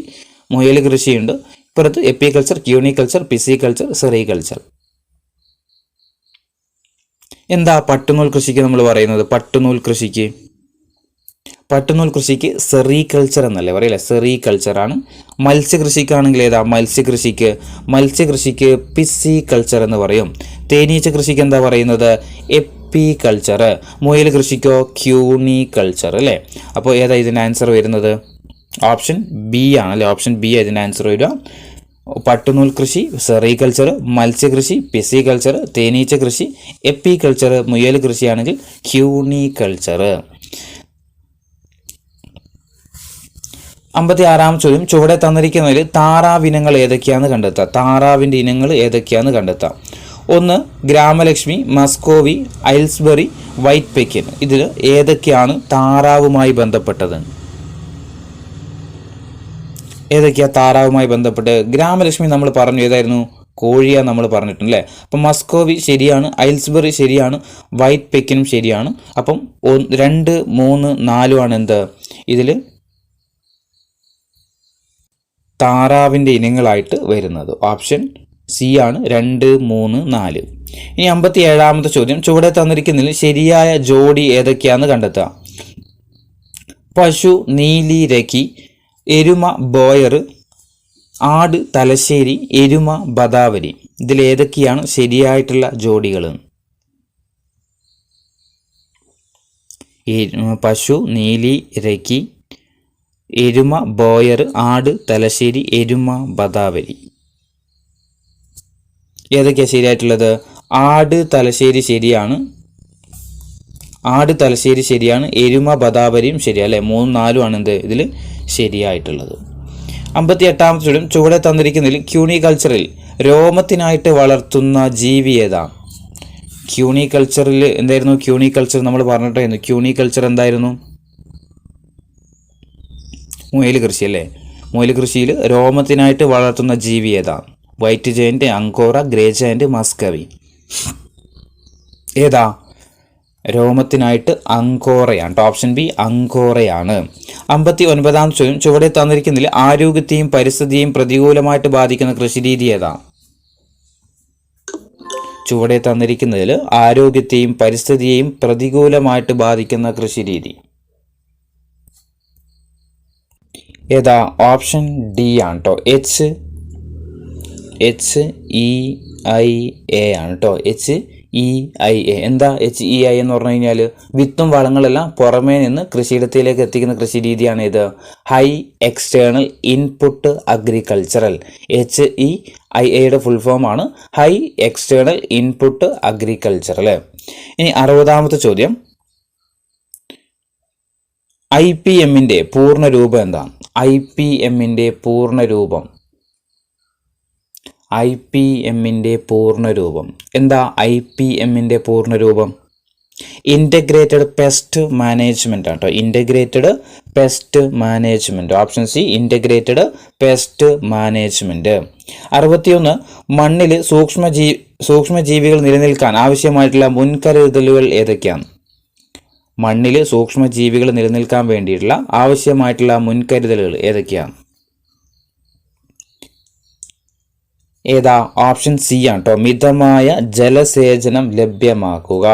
മുയൽ കൃഷിയുണ്ട്. ഇപ്പുറത്ത് എപ്പികൾച്ചർ, ക്യൂണിക്കൾച്ചർ, പിസികൾച്ചർ, സെറികൾച്ചർ. എന്താ പട്ടുനൂൽ കൃഷിക്ക് നമ്മൾ പറയുന്നത്? പട്ടുനൂൽ കൃഷിക്ക് സെറികൾച്ചർ എന്നല്ലേ പറയില്ലേ, സെറികൾച്ചറാണ്. മത്സ്യകൃഷിക്കാണെങ്കിൽ ഏതാ? മത്സ്യകൃഷിക്ക് പിസികൾച്ചർ എന്ന് പറയും. തേനീച്ച കൃഷിക്ക് എന്താ പറയുന്നത്? എപ്പികൾച്ചർ. മുയൽ കൃഷിക്കോ ക്യൂണിക്കൾച്ചർ അല്ലേ. അപ്പോൾ ഏതാ ഇതിൻ്റെ ആൻസർ വരുന്നത്? ഓപ്ഷൻ ബി ആണ് അല്ലേ. ഓപ്ഷൻ ബി ഇതിൻ്റെ ആൻസർ വരിക. പട്ടുനൂൽ കൃഷി സെറികൾച്ചർ, മത്സ്യകൃഷി പിസികൾച്ചർ, തേനീച്ച കൃഷി എപ്പികൾച്ചർ, മുയൽ കൃഷിയാണെങ്കിൽ ക്യൂണിക്കൾച്ചർ. 56ാം ചോദ്യം, ചുവടെ തന്നിരിക്കുന്നതിൽ താറാവിനങ്ങൾ ഏതൊക്കെയാണെന്ന് കണ്ടെത്താം. താറാവിൻ്റെ ഇനങ്ങൾ ഏതൊക്കെയാണെന്ന് കണ്ടെത്താം. 1 ഗ്രാമലക്ഷ്മി, മസ്കോവി, ഐൽസ്ബറി, വൈറ്റ് പെക്കിൻ. ഇതിൽ ഏതൊക്കെയാണ് താറാവുമായി ബന്ധപ്പെട്ടത്? ഏതൊക്കെയാ താറാവുമായി ബന്ധപ്പെട്ട്? ഗ്രാമലക്ഷ്മി നമ്മൾ പറഞ്ഞു, ഏതായിരുന്നു? കോഴിയ നമ്മൾ പറഞ്ഞിട്ടുണ്ട് അല്ലേ. അപ്പം മസ്കോവി ശരിയാണ്, ഐൽസ്ബറി ശരിയാണ്, വൈറ്റ് പെക്കിനും ശരിയാണ്. അപ്പം 2, 3, 4 ആണ് എന്ത് ഇതിൽ താറാവിൻ്റെ ഇനങ്ങളായിട്ട് വരുന്നത്. ഓപ്ഷൻ സി ആണ് 2, 3, 4. ഇനി 57ാമത്തെ ചോദ്യം, ചുവടെ തന്നിരിക്കുന്നതിൽ ശരിയായ ജോഡി ഏതൊക്കെയാണെന്ന് കണ്ടെത്തുക. പശു നീലി രക്കി, എരുമ ബോയർ, ആട് തലശ്ശേരി, എരുമ ബദാവരി. ഇതിലേതൊക്കെയാണ് ശരിയായിട്ടുള്ള ജോഡികൾ? പശു നീലി രക്കി, എരുമ ബോയർ, ആട് തലശ്ശേരി, എരുമ ബദാവരി. ഏതൊക്കെയാണ് ശരിയായിട്ടുള്ളത്? ആട് തലശ്ശേരി ശരിയാണ്, എരുമ ബദാവരിയും ശരിയാണ് അല്ലേ. 3, 4 ആണ് എന്ത് ഇതിൽ ശരിയായിട്ടുള്ളത്. 58ാമത്തെ ചോദ്യം, ചുവടെ തന്നിരിക്കുന്നതിൽ ക്യൂണിക്കൾച്ചറിൽ രോമത്തിനായിട്ട് വളർത്തുന്ന ജീവി ഏതാ? ക്യൂണിക്കൾച്ചറിൽ എന്തായിരുന്നു? ക്യൂണിക്കൾച്ചർ നമ്മൾ പറഞ്ഞിട്ടായിരുന്നു. ക്യൂണിക്കൾച്ചർ എന്തായിരുന്നു? മുയൽ കൃഷി അല്ലേ. മുയൽ കൃഷിയിൽ രോമത്തിനായിട്ട് വളർത്തുന്ന ജീവി ഏതാ? White Giant, Angora, Grey Giant, Muscovy. ഏതാ? രോമത്തിനായിട്ട് അങ്കോറയാണ്. Option B അങ്കോറയാണ്. 59ാമത്തെ ചോദ്യം, ചുവടെ തന്നിരിക്കുന്നതിൽ ആരോഗ്യത്തെയും പരിസ്ഥിതിയെയും പ്രതികൂലമായിട്ട് ബാധിക്കുന്ന കൃഷിരീതി ഏതാ? ചുവടെ തന്നിരിക്കുന്നതിൽ ആരോഗ്യത്തെയും പരിസ്ഥിതിയെയും പ്രതികൂലമായിട്ട് ബാധിക്കുന്ന കൃഷിരീതി ഏതാ? ഓപ്ഷൻ ഡി ആണ് കേട്ടോ. HEIA ആണ് കേട്ടോ. HEIA. എന്താ HEIA എന്ന് പറഞ്ഞു കഴിഞ്ഞാൽ വിത്തും വളങ്ങളെല്ലാം പുറമേ നിന്ന് കൃഷിയിടത്തിലേക്ക് എത്തിക്കുന്ന കൃഷി രീതിയാണ് ഇത്. High external input agricultural. HEIAയുടെ ഫുൾ ഫോം ആണ് ഹൈ എക്സ്റ്റേണൽ ഇൻപുട്ട് അഗ്രികൾച്ചറൽ. ഇനി 60ാമത്തെ ചോദ്യം, IPMന്റെ പൂർണ്ണ രൂപം എന്താ? IPMന്റെ പൂർണ്ണ രൂപം എന്താ? IPMന്റെ പൂർണ്ണ രൂപം ഇൻ്റഗ്രേറ്റഡ് പെസ്റ്റ് മാനേജ്മെന്റ് ആണ് കേട്ടോ. Integrated pest management. Option C integrated pest management. 61 മണ്ണിൽ സൂക്ഷ്മജീവികൾ നിലനിൽക്കാൻ ആവശ്യമായിട്ടുള്ള മുൻകരുതലുകൾ ഏതൊക്കെയാണ്? മണ്ണിൽ സൂക്ഷ്മജീവികൾ നിലനിൽക്കാൻ വേണ്ടിയിട്ടുള്ള ആവശ്യമായിട്ടുള്ള മുൻകരുതലുകൾ ഏതൊക്കെയാണ്? ഏതാ? ഓപ്ഷൻ സി ആണ് കേട്ടോ. മിതമായ ജലസേചനം ലഭ്യമാക്കുക.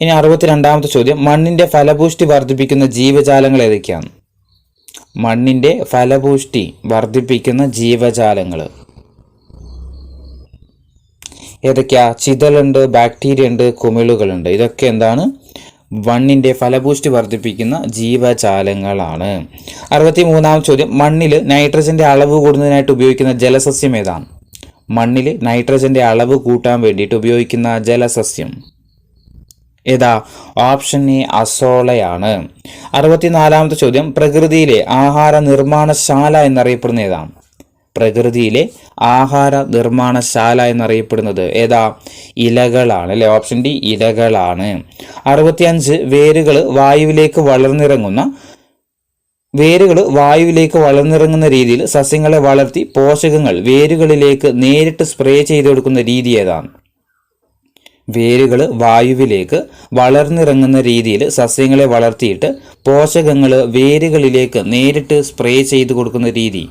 ഇനി 62ാമത്തെ ചോദ്യം, മണ്ണിന്റെ ഫലപുഷ്ടി വർദ്ധിപ്പിക്കുന്ന ജീവജാലങ്ങൾ ഏതൊക്കെയാണ്? മണ്ണിന്റെ ഫലപുഷ്ടി വർദ്ധിപ്പിക്കുന്ന ജീവജാലങ്ങൾ ഏതൊക്കെയാ? ചിതലുണ്ട്, ബാക്ടീരിയ ഉണ്ട്, കുമിളുകളുണ്ട്. ഇതൊക്കെ എന്താണ്? മണ്ണിന്റെ ഫലപുഷ്ടി വർദ്ധിപ്പിക്കുന്ന ജീവജാലങ്ങളാണ്. 63ാമത്തെ ചോദ്യം, മണ്ണിൽ നൈട്രജന്റെ അളവ് കൂടുന്നതിനായിട്ട് ഉപയോഗിക്കുന്ന ജലസസ്യം ഏതാണ്? മണ്ണിൽ നൈട്രജന്റെ അളവ് കൂട്ടാൻ വേണ്ടിയിട്ട് ഉപയോഗിക്കുന്ന ജലസസ്യം ഏതാ? Option A അസോളയാണ്. 64ാമത്തെ ചോദ്യം, പ്രകൃതിയിലെ ആഹാര നിർമ്മാണശാല എന്നറിയപ്പെടുന്ന ഏതാണ്? പ്രകൃതിയിലെ ആഹാര നിർമ്മാണശാല എന്നറിയപ്പെടുന്നത് ഏതാ? ഇലകളാണ് അല്ലെ. Option D ഇലകളാണ്. 65 വേരുകൾ വായുവിലേക്ക് വളർന്നിറങ്ങുന്ന രീതിയിൽ സസ്യങ്ങളെ വളർത്തി പോഷകങ്ങൾ വേരുകളിലേക്ക് നേരിട്ട് സ്പ്രേ ചെയ്ത് കൊടുക്കുന്ന രീതി ഏതാണ്? വേരുകൾ വായുവിലേക്ക് വളർന്നിറങ്ങുന്ന രീതിയിൽ സസ്യങ്ങളെ വളർത്തിയിട്ട് പോഷകങ്ങൾ വേരുകളിലേക്ക് നേരിട്ട് സ്പ്രേ ചെയ്ത് കൊടുക്കുന്ന രീതി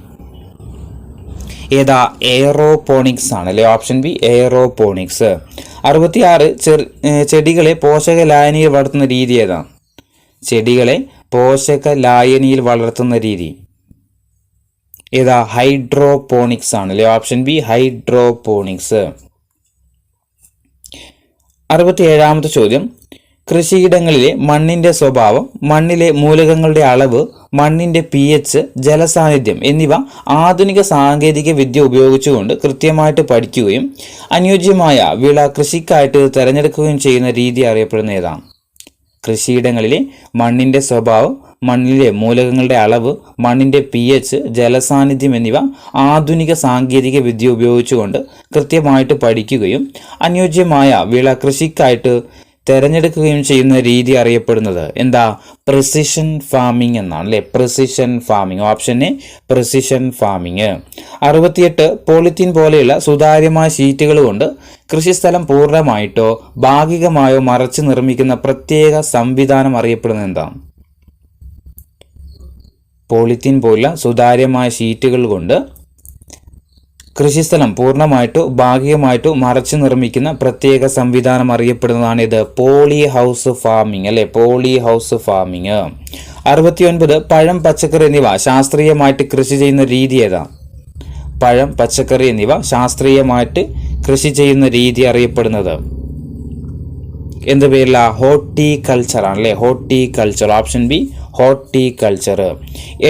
ഏതാ? എയറോപോണിക്സ് ആണ് അല്ലെ. Option B aeroponics. 66 ചെടികളെ പോഷക ലായനിയിൽ വളർത്തുന്ന രീതി ഏതാ? ചെടികളെ പോഷക ലായനിയിൽ വളർത്തുന്ന രീതി ഏതാ? ഹൈഡ്രോപോണിക്സ് ആണ് അല്ലെ. Option B hydroponics. 67ാമത്തെ ചോദ്യം, കൃഷിയിടങ്ങളിലെ മണ്ണിന്റെ സ്വഭാവം, മണ്ണിലെ മൂലകങ്ങളുടെ അളവ്, മണ്ണിന്റെ pH, ജലസാന്നിധ്യം എന്നിവ ആധുനിക സാങ്കേതിക വിദ്യ ഉപയോഗിച്ചുകൊണ്ട് കൃത്യമായിട്ട് പഠിക്കുകയും അനുയോജ്യമായ വിള കൃഷിക്കായിട്ട് തിരഞ്ഞെടുക്കുകയും ചെയ്യുന്ന രീതി അറിയപ്പെടുന്ന ഏതാണ്? കൃഷിയിടങ്ങളിലെ മണ്ണിന്റെ സ്വഭാവം, മണ്ണിലെ മൂലകങ്ങളുടെ അളവ്, മണ്ണിന്റെ pH, ജലസാന്നിധ്യം എന്നിവ ആധുനിക സാങ്കേതിക വിദ്യ ഉപയോഗിച്ചുകൊണ്ട് കൃത്യമായിട്ട് പഠിക്കുകയും അനുയോജ്യമായ വിള കൃഷിക്കായിട്ട് തിരഞ്ഞെടുക്കുകയും ചെയ്യുന്ന രീതി അറിയപ്പെടുന്നത് എന്താ? പ്രിസിഷൻ ഫാമിംഗ് എന്നാണ് അല്ലേ? Precision farming. Option A precision farming. 68 polythene പോലെയുള്ള സുതാര്യമായ ഷീറ്റുകൾ കൊണ്ട് കൃഷിസ്ഥലം പൂർണ്ണമായിട്ടോ ഭാഗികമായോ മറച്ചു നിർമ്മിക്കുന്ന പ്രത്യേക സംവിധാനം അറിയപ്പെടുന്നത് എന്താണ്? പോളിത്തീൻ പോലുള്ള സുതാര്യമായ ഷീറ്റുകൾ കൊണ്ട് കൃഷിസ്ഥലം പൂർണ്ണമായിട്ടോ ഭാഗികമായിട്ടോ മറച്ചു നിർമ്മിക്കുന്ന പ്രത്യേക സംവിധാനം അറിയപ്പെടുന്നതാണ് ഇത് പോളി ഹൗസ് ഫാമിംഗ് അല്ലെ? Poly house farming. 69 പഴം, പച്ചക്കറി എന്നിവ ശാസ്ത്രീയമായിട്ട് കൃഷി ചെയ്യുന്ന രീതി ഏതാ? പഴം, പച്ചക്കറി എന്നിവ ശാസ്ത്രീയമായിട്ട് കൃഷി ചെയ്യുന്ന രീതി അറിയപ്പെടുന്നത് എന്ത് പേരില? ഹോർട്ടിക്കൾച്ചർ ആണ് അല്ലേ? ഹോർട്ടിക്കൾച്ചർ. Option B horticulture.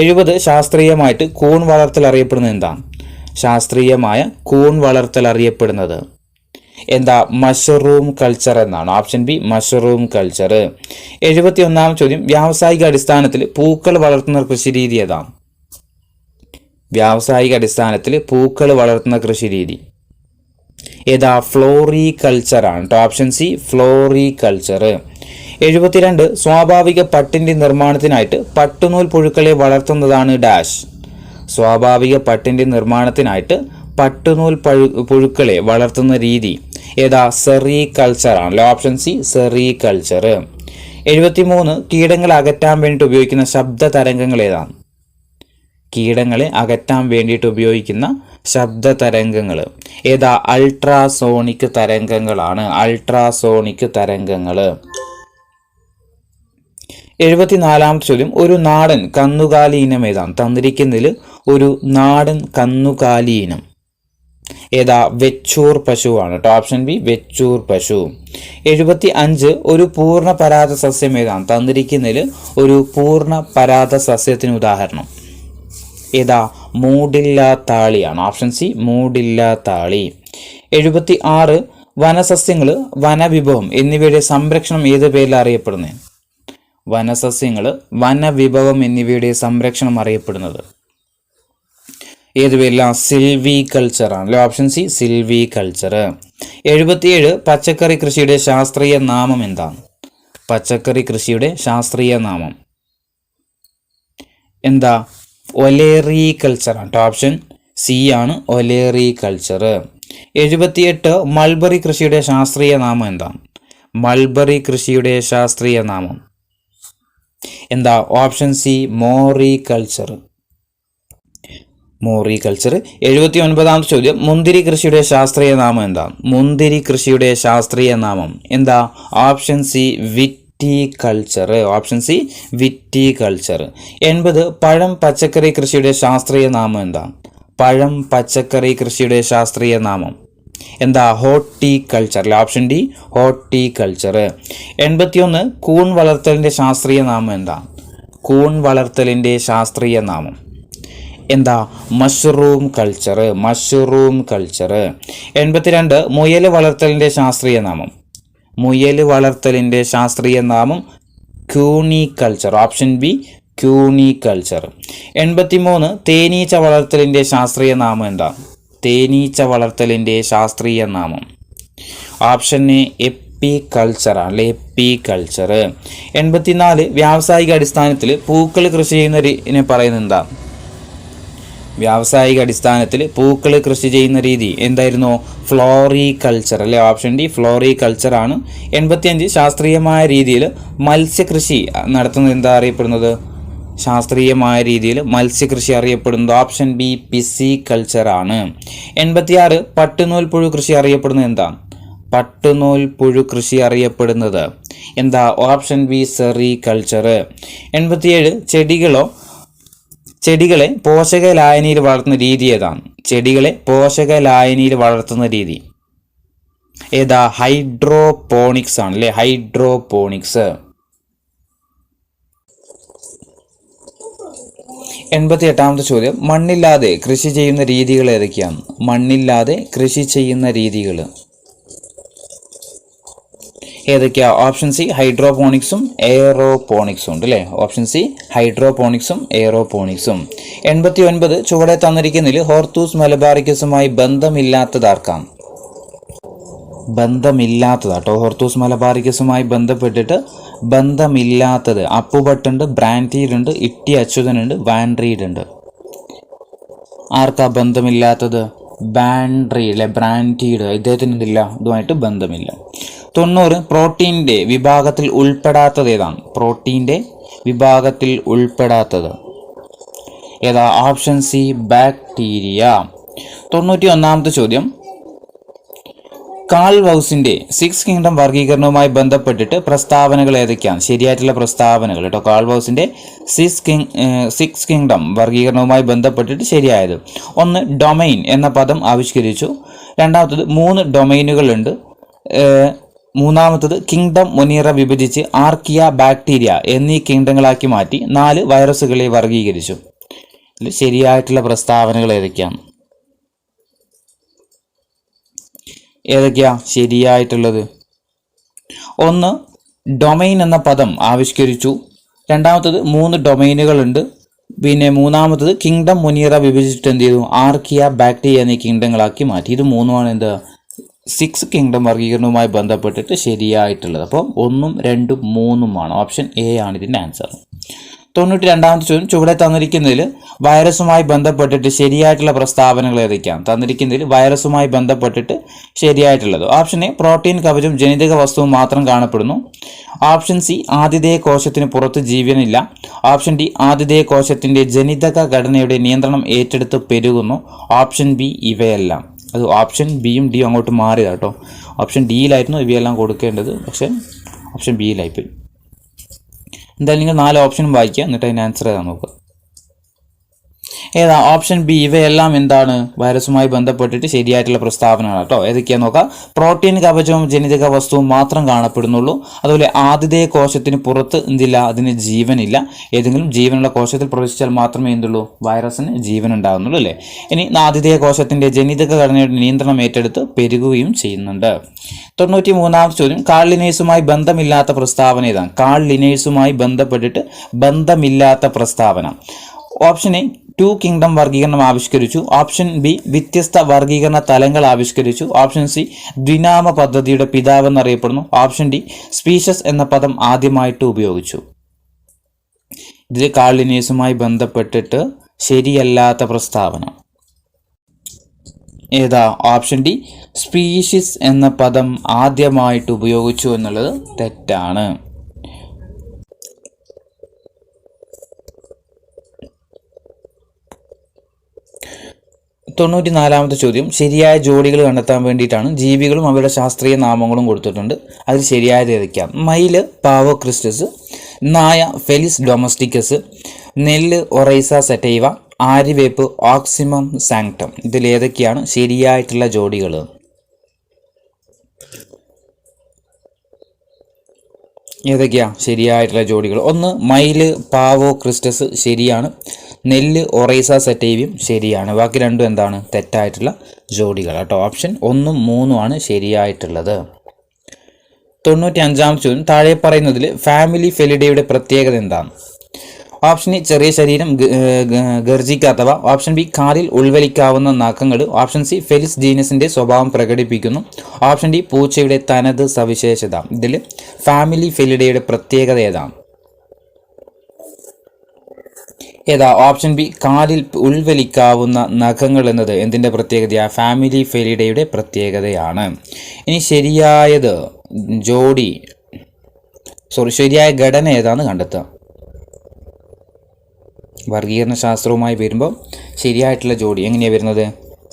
70 ശാസ്ത്രീയമായിട്ട് കൂൺ വളർത്തൽ അറിയപ്പെടുന്നത് എന്താണ്? ശാസ്ത്രീയമായ കൂൺ വളർത്തൽ അറിയപ്പെടുന്നത് എന്താ? മഷ്റൂം കൾച്ചർ എന്നാണ്. Option B mushroom culture. 71 ചോദ്യം, വ്യാവസായിക അടിസ്ഥാനത്തിൽ പൂക്കൾ വളർത്തുന്ന കൃഷി രീതി ഏതാണ്? വ്യാവസായിക അടിസ്ഥാനത്തിൽ പൂക്കൾ വളർത്തുന്ന കൃഷി രീതി ഏതാ? ഫ്ലോറികൾച്ചർ ആണ്. Option C floriculture. 72 സ്വാഭാവിക പട്ടിന്റെ നിർമ്മാണത്തിനായിട്ട് പട്ടുനൂൽ പുഴുക്കളെ വളർത്തുന്നതാണ് ഡാഷ്. സ്വാഭാവിക പട്ടിന്റെ നിർമ്മാണത്തിനായിട്ട് പട്ടുനൂൽ പുഴുക്കളെ വളർത്തുന്ന രീതി ഏതാ? സെറികൾച്ചർ ആണ്. Option C sericulture. 73 കീടങ്ങളെ അകറ്റാൻ വേണ്ടിയിട്ട് ഉപയോഗിക്കുന്ന ശബ്ദ തരംഗങ്ങൾ ഏതാണ്? കീടങ്ങളെ അകറ്റാൻ വേണ്ടിയിട്ട് ഉപയോഗിക്കുന്ന ശബ്ദ തരംഗങ്ങൾ ഏതാ? അൾട്രാസോണിക് തരംഗങ്ങളാണ്. അൾട്രാസോണിക് തരംഗങ്ങൾ. 74 ചോദ്യം, ഒരു നാടൻ കന്നുകാലി ഇനം ഏതാണ്? തന്നിരിക്കുന്നതിൽ ഒരു നാടൻ കന്നുകാലി ഇനം ഏതാ? വെച്ചൂർ പശുവാണ്. ഓപ്ഷൻ ബി വെച്ചൂർ പശു. 75 ഒരു പൂർണ്ണ പരാത സസ്യം ഏതാണ്? തന്നിരിക്കുന്നതിൽ ഒരു പൂർണ്ണ പരാത സസ്യത്തിന് ഉദാഹരണം ഏതാ? മൂടില്ലാത്താളിയാണ്. Option C മൂടില്ലാത്താളി. 76 വനസസ്യങ്ങൾ, വനവിഭവം എന്നിവയുടെ സംരക്ഷണം ഏത് പേരിൽ അറിയപ്പെടുന്നത്? വനസസ്യങ്ങൾ, വനവിഭവം എന്നിവയുടെ സംരക്ഷണം അറിയപ്പെടുന്നത് ഏത് പേരിലാണ്? സിൽവി കൾച്ചർ ആണ്. Option C Silvy culture. 77 പച്ചക്കറി കൃഷിയുടെ ശാസ്ത്രീയ നാമം എന്താണ്? പച്ചക്കറി കൃഷിയുടെ ശാസ്ത്രീയ നാമം എന്താ? ഒലേറി കൾച്ചർ ആണ്. ഓപ്ഷൻ സി ആണ് ഒലേറി കൾച്ചർ. 78 മൾബറി കൃഷിയുടെ ശാസ്ത്രീയ നാമം എന്താണ്? മൾബറി കൃഷിയുടെ ശാസ്ത്രീയ നാമം എന്താ? Option C moriculture. Moriculture. 79 ചോദ്യം, മുന്തിരി കൃഷിയുടെ ശാസ്ത്രീയ നാമം എന്താണ്? മുന്തിരി കൃഷിയുടെ ശാസ്ത്രീയ നാമം എന്താ? Option C viticulture. Option C viticulture. 80 പഴം, പച്ചക്കറി കൃഷിയുടെ ശാസ്ത്രീയ നാമം എന്താണ്? പഴം, പച്ചക്കറി കൃഷിയുടെ ശാസ്ത്രീയ നാമം എന്താ? ഹോർട്ടിക്കൾച്ചർ. Option D horticulture. 81 കൂൺ വളർത്തലിന്റെ ശാസ്ത്രീയ നാമം എന്താ? കൂൺ വളർത്തലിന്റെ ശാസ്ത്രീയ നാമം എന്താ? Mushroom culture. Mushroom culture. 82 മുയൽ വളർത്തലിന്റെ ശാസ്ത്രീയ നാമം. മുയൽ വളർത്തലിന്റെ ശാസ്ത്രീയ നാമം ക്യൂണിക്കൾച്ചർ. Option B cuniculture. 83 തേനീച്ച വളർത്തലിന്റെ ശാസ്ത്രീയ നാമം എന്താ? തേനീച്ച വളർത്തലിന്റെ ശാസ്ത്രീയ നാമം ഓപ്ഷൻ എ എപ്പികൾച്ചർ ആണ്. എപ്പികൾച്ചർ. 84 വ്യാവസായിക അടിസ്ഥാനത്തിൽ പൂക്കൾ കൃഷി ചെയ്യുന്നതിനെ പറയുന്നത് എന്താ? വ്യാവസായിക അടിസ്ഥാനത്തിൽ പൂക്കൾ കൃഷി ചെയ്യുന്ന രീതി എന്തായിരുന്നു? ഫ്ലോറികൾച്ചർ അല്ലെ? ഓപ്ഷൻ ഡി ഫ്ലോറികൾച്ചർ ആണ്. 85 ശാസ്ത്രീയമായ രീതിയിൽ മത്സ്യകൃഷി നടത്തുന്നത് എന്താ അറിയപ്പെടുന്നത്? ശാസ്ത്രീയമായ രീതിയിൽ മത്സ്യകൃഷി അറിയപ്പെടുന്നത് ഓപ്ഷൻ ബി പിസികൾച്ചർ ആണ്. 86 പട്ടുനൂൽ പുഴു കൃഷി അറിയപ്പെടുന്നത് എന്താ? പട്ടുനൂൽ പുഴു കൃഷി അറിയപ്പെടുന്നത് എന്താ? Option B sericulture. 87 ചെടികളെ പോഷക ലായനിയിൽ വളർത്തുന്ന രീതി ഏതാണ്? ചെടികളെ പോഷക ലായനിയിൽ വളർത്തുന്ന രീതി ഏതാ? ഹൈഡ്രോപോണിക്സ് ആണ് അല്ലെ? ഹൈഡ്രോപോണിക്സ്. 88 ചോദ്യം, മണ്ണില്ലാതെ കൃഷി ചെയ്യുന്ന രീതികൾ ഏതൊക്കെയാണ്? മണ്ണില്ലാതെ കൃഷി ചെയ്യുന്ന രീതികൾ ഏതൊക്കെയാ? ഓപ്ഷൻ സി ഹൈഡ്രോപോണിക്സും എയറോപോണിക്സും ഉണ്ട് അല്ലേ? Option C ഹൈഡ്രോപോണിക്സും എയറോപോണിക്സും. 89 ചുവടെ തന്നിരിക്കുന്നതിൽ ഹോർത്തൂസ് മലബാറിക്കസുമായി ബന്ധമില്ലാത്തതാർക്കാണ്? ബന്ധമില്ലാത്തത് കേട്ടോ. ഹോർത്തൂസ് മലബാറിക്കസുമായി ബന്ധപ്പെട്ടിട്ട് ബന്ധമില്ലാത്തത് അപ്പുഭട്ടുണ്ട്, ബ്രാൻഡീഡ് ഉണ്ട്, ഇട്ടി അച്യുതനുണ്ട്, വാൻഡ്രീഡ് ഉണ്ട്. ആർക്കാ ബന്ധമില്ലാത്തത്? ബാൻഡ്രീഡ്, ബ്രാൻഡീഡ്, ഇദ്ദേഹത്തിന് എന്തില്ല, ഇതുമായിട്ട് ബന്ധമില്ല. 90 പ്രോട്ടീൻ്റെ വിഭാഗത്തിൽ ഉൾപ്പെടാത്തത് ഏതാണ്? പ്രോട്ടീൻ്റെ വിഭാഗത്തിൽ ഉൾപ്പെടാത്തത് ഏതാ? Option C bacteria. 91ാമത്തെ ചോദ്യം, കാൾ വൗസിന്റെ 6 കിങ്ഡം വർഗീകരണവുമായി ബന്ധപ്പെട്ടിട്ട് പ്രസ്താവനകൾ ഏതൊക്കെയാണ്? ശരിയായിട്ടുള്ള പ്രസ്താവനകൾ കേട്ടോ. കാൾ വൗസിന്റെ 6 കിങ്ഡം വർഗീകരണവുമായി ബന്ധപ്പെട്ടിട്ട് ശരിയായത്: 1, ഡൊമൈൻ എന്ന പദം ആവിഷ്കരിച്ചു. 2ാമത്തത് 3 ഡൊമൈനുകളുണ്ട്. 3ാമത്തത് കിങ്ഡം മുനീറ വിഭജിച്ച് ആർക്കിയ, ബാക്ടീരിയ എന്നീ കിങ്ഡങ്ങളാക്കി മാറ്റി. 4 വൈറസുകളെ വർഗീകരിച്ചു. ഇതിൽ ശരിയായിട്ടുള്ള പ്രസ്താവനകൾ ഏതൊക്കെയാണ്? ഏതൊക്കെയാ ശരിയായിട്ടുള്ളത്? 1, ഡൊമൈൻ എന്ന പദം ആവിഷ്കരിച്ചു. 2ാമത്തത് 3 ഡൊമൈനുകളുണ്ട്. പിന്നെ 3ാമത്തത് കിങ്ഡം മുനീറ വിഭജിച്ചിട്ട് എന്ത് ചെയ്തു? ആർക്കിയ, ബാക്ടീരിയ എന്നീ കിങ്ഡങ്ങളാക്കി മാറ്റി. ഇത് 3മാണ് എന്ത് 6 കിങ്ഡം വർഗീകരണവുമായി ബന്ധപ്പെട്ടിട്ട് ശരിയായിട്ടുള്ളത്. അപ്പോൾ 1, 2, 3 ഓപ്ഷൻ എ ആണ് ഇതിൻ്റെ ആൻസർ. 92ാമത്തെ ചോദ്യം, ചുവടെ തന്നിരിക്കുന്നതിൽ വൈറസുമായി ബന്ധപ്പെട്ടിട്ട് ശരിയായിട്ടുള്ള പ്രസ്താവനകൾ ഏതൊക്കെയാണ്? തന്നിരിക്കുന്നതിൽ വൈറസുമായി ബന്ധപ്പെട്ടിട്ട് ശരിയായിട്ടുള്ളത്: ഓപ്ഷൻ എ പ്രോട്ടീൻ കവചം ജനിതക വസ്തുവും മാത്രം കാണപ്പെടുന്നു. ഓപ്ഷൻ സി ആതിഥേയ കോശത്തിന് പുറത്ത് ജീവനില്ല. ഓപ്ഷൻ ഡി ആതിഥേയ കോശത്തിന്റെ ജനിതക ഘടനയുടെ നിയന്ത്രണം ഏറ്റെടുത്ത് പെരുകുന്നു. ഓപ്ഷൻ ബി ഇവയെല്ലാം. അത് ഓപ്ഷൻ ബിയും ഡിയും അങ്ങോട്ട് മാറിയതാണ് കേട്ടോ. ഓപ്ഷൻ ഡിയിലായിരുന്നു ഇവയെല്ലാം കൊടുക്കേണ്ടത്, പക്ഷേ ഓപ്ഷൻ ബിയിലായിപ്പോയി. എന്തായാലും നിങ്ങൾ 4 ഓപ്ഷനും വായിക്കുക, എന്നിട്ട് അതിന് ആൻസർ ഏതാ നോക്കുക. ഏതാ? ഓപ്ഷൻ ബി ഇവയെല്ലാം എന്താണ്? വൈറസുമായി ബന്ധപ്പെട്ടിട്ട് ശരിയായിട്ടുള്ള പ്രസ്താവനയാണ് കേട്ടോ. ഏതൊക്കെയാന്ന് നോക്കാം. പ്രോട്ടീൻ കവചവും ജനിതക വസ്തുവും മാത്രം കാണപ്പെടുന്നുള്ളൂ. അതുപോലെ ആതിഥേയ കോശത്തിന് പുറത്ത് എന്തില്ല? അതിന് ജീവനില്ല. ഏതെങ്കിലും ജീവനുള്ള കോശത്തിൽ പ്രവേശിച്ചാൽ മാത്രമേ എന്തുള്ളൂ? വൈറസിന് ജീവൻ ഉണ്ടാകുന്നുള്ളൂ അല്ലേ. ഇനി ആതിഥേയ കോശത്തിന്റെ ജനിതക ഘടനയുടെ നിയന്ത്രണം ഏറ്റെടുത്ത് പെരുകുകയും ചെയ്യുന്നുണ്ട്. 93ാമത്തെ ചോദ്യം, കാൾ ലിനേഴ്സുമായി ബന്ധമില്ലാത്ത പ്രസ്താവന ഏതാണ്? കാൾ ലിനേഴ്സുമായി ബന്ധപ്പെട്ടിട്ട് ബന്ധമില്ലാത്ത പ്രസ്താവന: ഓപ്ഷൻ എ 2 കിങ്ഡം വർഗീകരണം ആവിഷ്കരിച്ചു. ഓപ്ഷൻ ബി വ്യത്യസ്ത വർഗീകരണ തലങ്ങൾ ആവിഷ്കരിച്ചു. ഓപ്ഷൻ സി ദ്വിനാമ പദ്ധതിയുടെ പിതാവ് എന്നറിയപ്പെടുന്നു. ഓപ്ഷൻ ഡി സ്പീഷസ് എന്ന പദം ആദ്യമായിട്ട് ഉപയോഗിച്ചു. ഇതിൽ കാൾ ലിനേഴ്സുമായി ബന്ധപ്പെട്ടിട്ട് ശരിയല്ലാത്ത പ്രസ്താവന ഏതാ? ഓപ്ഷൻ ഡി സ്പീഷീസ് എന്ന പദം ആദ്യമായിട്ട് ഉപയോഗിച്ചു എന്നുള്ളത് തെറ്റാണ്. 94ാമത്തെ ചോദ്യം, ശരിയായ ജോഡികൾ കണ്ടെത്താൻ വേണ്ടിയിട്ടാണ്. ജീവികളും അവരുടെ ശാസ്ത്രീയ നാമങ്ങളും കൊടുത്തിട്ടുണ്ട്. അതിൽ ശരിയായത് ഏതൊക്കെയാണ്? മയില് പാവോ ക്രിസ്റ്റസ്, നായ ഫെലിസ് ഡൊമസ്റ്റിക്കസ്, നെല്ല് ഒറൈസ സെറ്റൈവ, ആര്യവേപ്പ് ഓക്സിമം സാങ്ക്ടം. ഇതിലേതൊക്കെയാണ് ശരിയായിട്ടുള്ള ജോഡികൾ? ഏതൊക്കെയാ ശരിയായിട്ടുള്ള ജോഡികൾ? 1, മയില് പാവോ ക്രിസ്റ്റസ് ശരിയാണ്. നെല്ല് ഒറൈസ സെറ്റൈവയും ശരിയാണ്. ബാക്കി രണ്ടും എന്താണ്? തെറ്റായിട്ടുള്ള ജോഡികൾ കേട്ടോ. ഓപ്ഷൻ 1ഉം 3ഉമാണ് ശരിയായിട്ടുള്ളത്. 95ാമത്തെ ചോദ്യം, താഴെ പറയുന്നതിൽ ഫാമിലി ഫെലിഡയുടെ പ്രത്യേകത എന്താണ്? ഓപ്ഷൻ എ ചെറിയ ശരീരം, ഗർജിക്കാത്തവ. ഓപ്ഷൻ ബി കാലിൽ ഉൾവലിക്കാവുന്ന നഖങ്ങൾ. ഓപ്ഷൻ സി ഫെലിസ് ജീനസിന്റെ സ്വഭാവം പ്രകടിപ്പിക്കുന്നു. ഓപ്ഷൻ ഡി പൂച്ചയുടെ തനത് സവിശേഷത. ഇതിൽ ഫാമിലി ഫെലിഡയുടെ പ്രത്യേകത ഏതാണ്? ഏതാ? ഓപ്ഷൻ ബി കാലിൽ ഉൾവലിക്കാവുന്ന നഖങ്ങൾ എന്നത് എന്തിൻ്റെ പ്രത്യേകതയാണ്? ഫാമിലി ഫെലിഡയുടെ പ്രത്യേകതയാണ്. ഇനി ശരിയായത് ജോഡി ശരിയായ ഘടന ഏതാണെന്ന് കണ്ടെത്തുക. വർഗീകരണ ശാസ്ത്രവുമായി വരുമ്പോൾ ശരിയായിട്ടുള്ള ജോഡി എങ്ങനെയാണ് വരുന്നത്?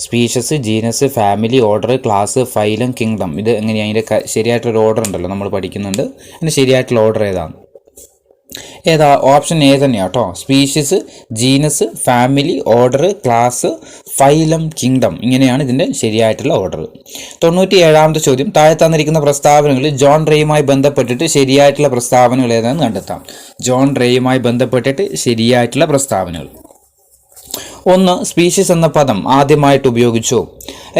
Species, genus, family, order, class, phylum, kingdom. ഇത് എങ്ങനെയാണ്? അതിൻ്റെ ശരിയായിട്ടുള്ള ഓർഡർ ഉണ്ടല്ലോ, നമ്മൾ പഠിക്കുന്നുണ്ട്. അതിൻ്റെ ശരിയായിട്ടുള്ള ഓർഡർ ഏതാണ്? ഏതാ? ഓപ്ഷൻ എ തന്നെയാണ് കേട്ടോ. Species, genus, family, order, class, phylum, kingdom. ഇങ്ങനെയാണ് ഇതിൻ്റെ ശരിയായിട്ടുള്ള ഓർഡർ. 97ാമത്തെ ചോദ്യം, താഴെ തന്നിരിക്കുന്ന പ്രസ്താവനകളിൽ ജോൺ റേയുമായി ബന്ധപ്പെട്ടിട്ട് ശരിയായിട്ടുള്ള പ്രസ്താവനകൾ ഏതാണെന്ന് കണ്ടെത്താം. ജോൺ റേയുമായി ബന്ധപ്പെട്ടിട്ട് ശരിയായിട്ടുള്ള പ്രസ്താവനകൾ: 1, സ്പീഷീസ് എന്ന പദം ആദ്യമായിട്ട് ഉപയോഗിച്ചു.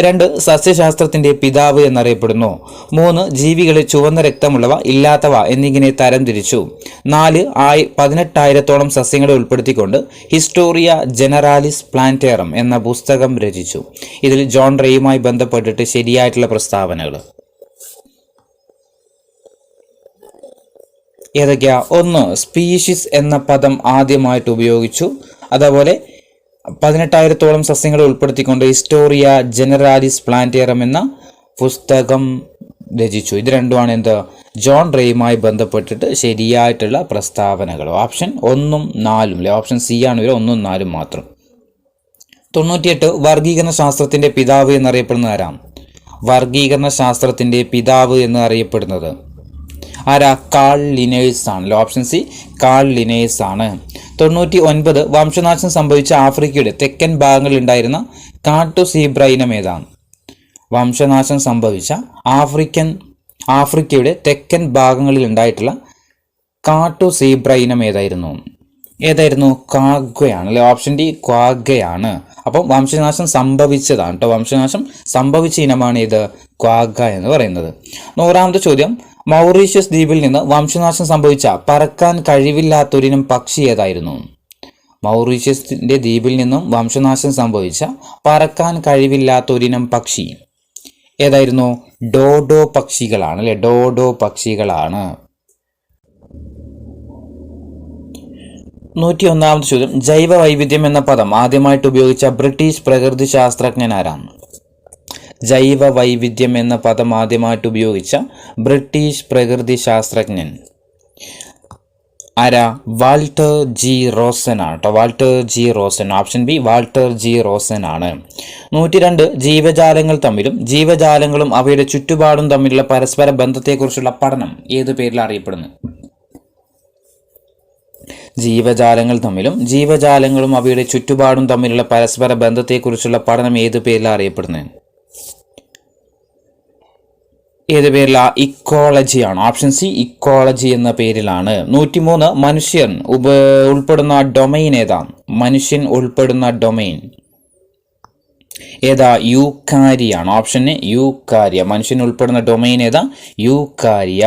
2, സസ്യശാസ്ത്രത്തിന്റെ പിതാവ് എന്നറിയപ്പെടുന്നു. 3, ജീവികളിൽ ചുവന്ന രക്തമുള്ളവ, ഇല്ലാത്തവ എന്നിങ്ങനെ തരംതിരിച്ചു. 4, 18,000-ഓളം സസ്യങ്ങളെ ഉൾപ്പെടുത്തിക്കൊണ്ട് ഹിസ്റ്റോറിയ ജനറാലിസ് പ്ലാന്റേറം എന്ന പുസ്തകം രചിച്ചു. ഇതിൽ ജോൺ റേയുമായി ബന്ധപ്പെട്ടിട്ട് ശരിയായിട്ടുള്ള പ്രസ്താവനകൾ: ഏതൊക്കെയാ? ഒന്ന്, സ്പീഷീസ് എന്ന പദം ആദ്യമായിട്ട് ഉപയോഗിച്ചു. അതേപോലെ 18,000-ഓളം സസ്യങ്ങളെ ഉൾപ്പെടുത്തിക്കൊണ്ട് ഹിസ്റ്റോറിയ ജനറാലിസ് പ്ലാന്റേറം എന്ന പുസ്തകം രചിച്ചു. ഇത് രണ്ടുമാണ് എന്ത്? ജോൺ റേയുമായി ബന്ധപ്പെട്ടിട്ട് ശരിയായിട്ടുള്ള പ്രസ്താവനകൾ. ഓപ്ഷൻ 1ഉം 4ഉം അല്ലെ? ഓപ്ഷൻ സി ആണ് ഇവർ, 1ഉം 4ഉം മാത്രം. 98, വർഗീകരണ ശാസ്ത്രത്തിന്റെ പിതാവ് എന്നറിയപ്പെടുന്ന ആരാം? വർഗീകരണ ശാസ്ത്രത്തിന്റെ പിതാവ് എന്ന് അറിയപ്പെടുന്നത് ആരാ? കാൾ ലിനേഴ്സ് ആണ്. ഓപ്ഷൻ സി, കാൾ ലിനേഴ്സ് ആണ്. 99, വംശനാശം സംഭവിച്ച ആഫ്രിക്കയുടെ തെക്കൻ ഭാഗങ്ങളിൽ ഉണ്ടായിരുന്ന കാട്ടു സീബ്ര ഇനം ഏതാണ്? വംശനാശം സംഭവിച്ച ആഫ്രിക്കയുടെ തെക്കൻ ഭാഗങ്ങളിൽ ഉണ്ടായിട്ടുള്ള കാട്ടു സീബ്ര ഇനം ഏതായിരുന്നു? ക്വാഗയാണ് അല്ലെ? ഓപ്ഷൻ ഡി, ക്വാഗയാണ്. അപ്പം വംശനാശം സംഭവിച്ചതാണ് കേട്ടോ. വംശനാശം സംഭവിച്ച ഇനമാണ് ഇത് ക്വാഗ എന്ന് പറയുന്നത്. 100ാമത്തെ ചോദ്യം, മൗറീഷ്യസ് ദ്വീപിൽ നിന്ന് വംശനാശം സംഭവിച്ച പറക്കാൻ കഴിവില്ലാത്തൊരിനം പക്ഷി ഏതായിരുന്നു? മൗറീഷ്യസിന്റെ ദ്വീപിൽ നിന്നും വംശനാശം സംഭവിച്ച പറക്കാൻ കഴിവില്ലാത്തൊരിനം പക്ഷി ഏതായിരുന്നു? ഡോഡോ പക്ഷികളാണ് അല്ലെ? ഡോഡോ പക്ഷികളാണ്. 101ാമത്തെ ചോദ്യം, ജൈവ വൈവിധ്യം എന്ന പദം ആദ്യമായിട്ട് ഉപയോഗിച്ച ബ്രിട്ടീഷ് പ്രകൃതി ശാസ്ത്രജ്ഞൻ ആരാണ്? ജൈവ വൈവിധ്യം എന്ന പദം ആദ്യമായിട്ട് ഉപയോഗിച്ച ബ്രിട്ടീഷ് പ്രകൃതി ശാസ്ത്രജ്ഞൻ ആരാ? വാൾട്ടർ ജി റോസൻ ആണ് കേട്ടോ. Walter G Rosan. Option B, Walter G Rosan ആണ്. 102, ജീവജാലങ്ങൾ തമ്മിലും ജീവജാലങ്ങളും അവയുടെ ചുറ്റുപാടും തമ്മിലുള്ള പരസ്പര ബന്ധത്തെക്കുറിച്ചുള്ള പഠനം ഏത് പേരിൽ അറിയപ്പെടുന്നു? ജീവജാലങ്ങൾ തമ്മിലും ജീവജാലങ്ങളും അവയുടെ ചുറ്റുപാടും തമ്മിലുള്ള പരസ്പര ബന്ധത്തെക്കുറിച്ചുള്ള പഠനം ഏത് പേരിലാണ് അറിയപ്പെടുന്നത്? ഏത് പേരിലാണ്? ഇക്കോളജിയാണ്. ഓപ്ഷൻ സി, ഇക്കോളജി എന്ന പേരിലാണ്. 103, മനുഷ്യൻ ഉൾപ്പെടുന്ന ഡൊമൈൻ ഏതാണ്? മനുഷ്യൻ ഉൾപ്പെടുന്ന ഡൊമൈൻ ഏതാ? യൂക്കാരിയാണ്. Option A, യൂക്കാരിയ. മനുഷ്യൻ ഉൾപ്പെടുന്ന ഡൊമൈൻ ഏതാ? യൂക്കാരിയ.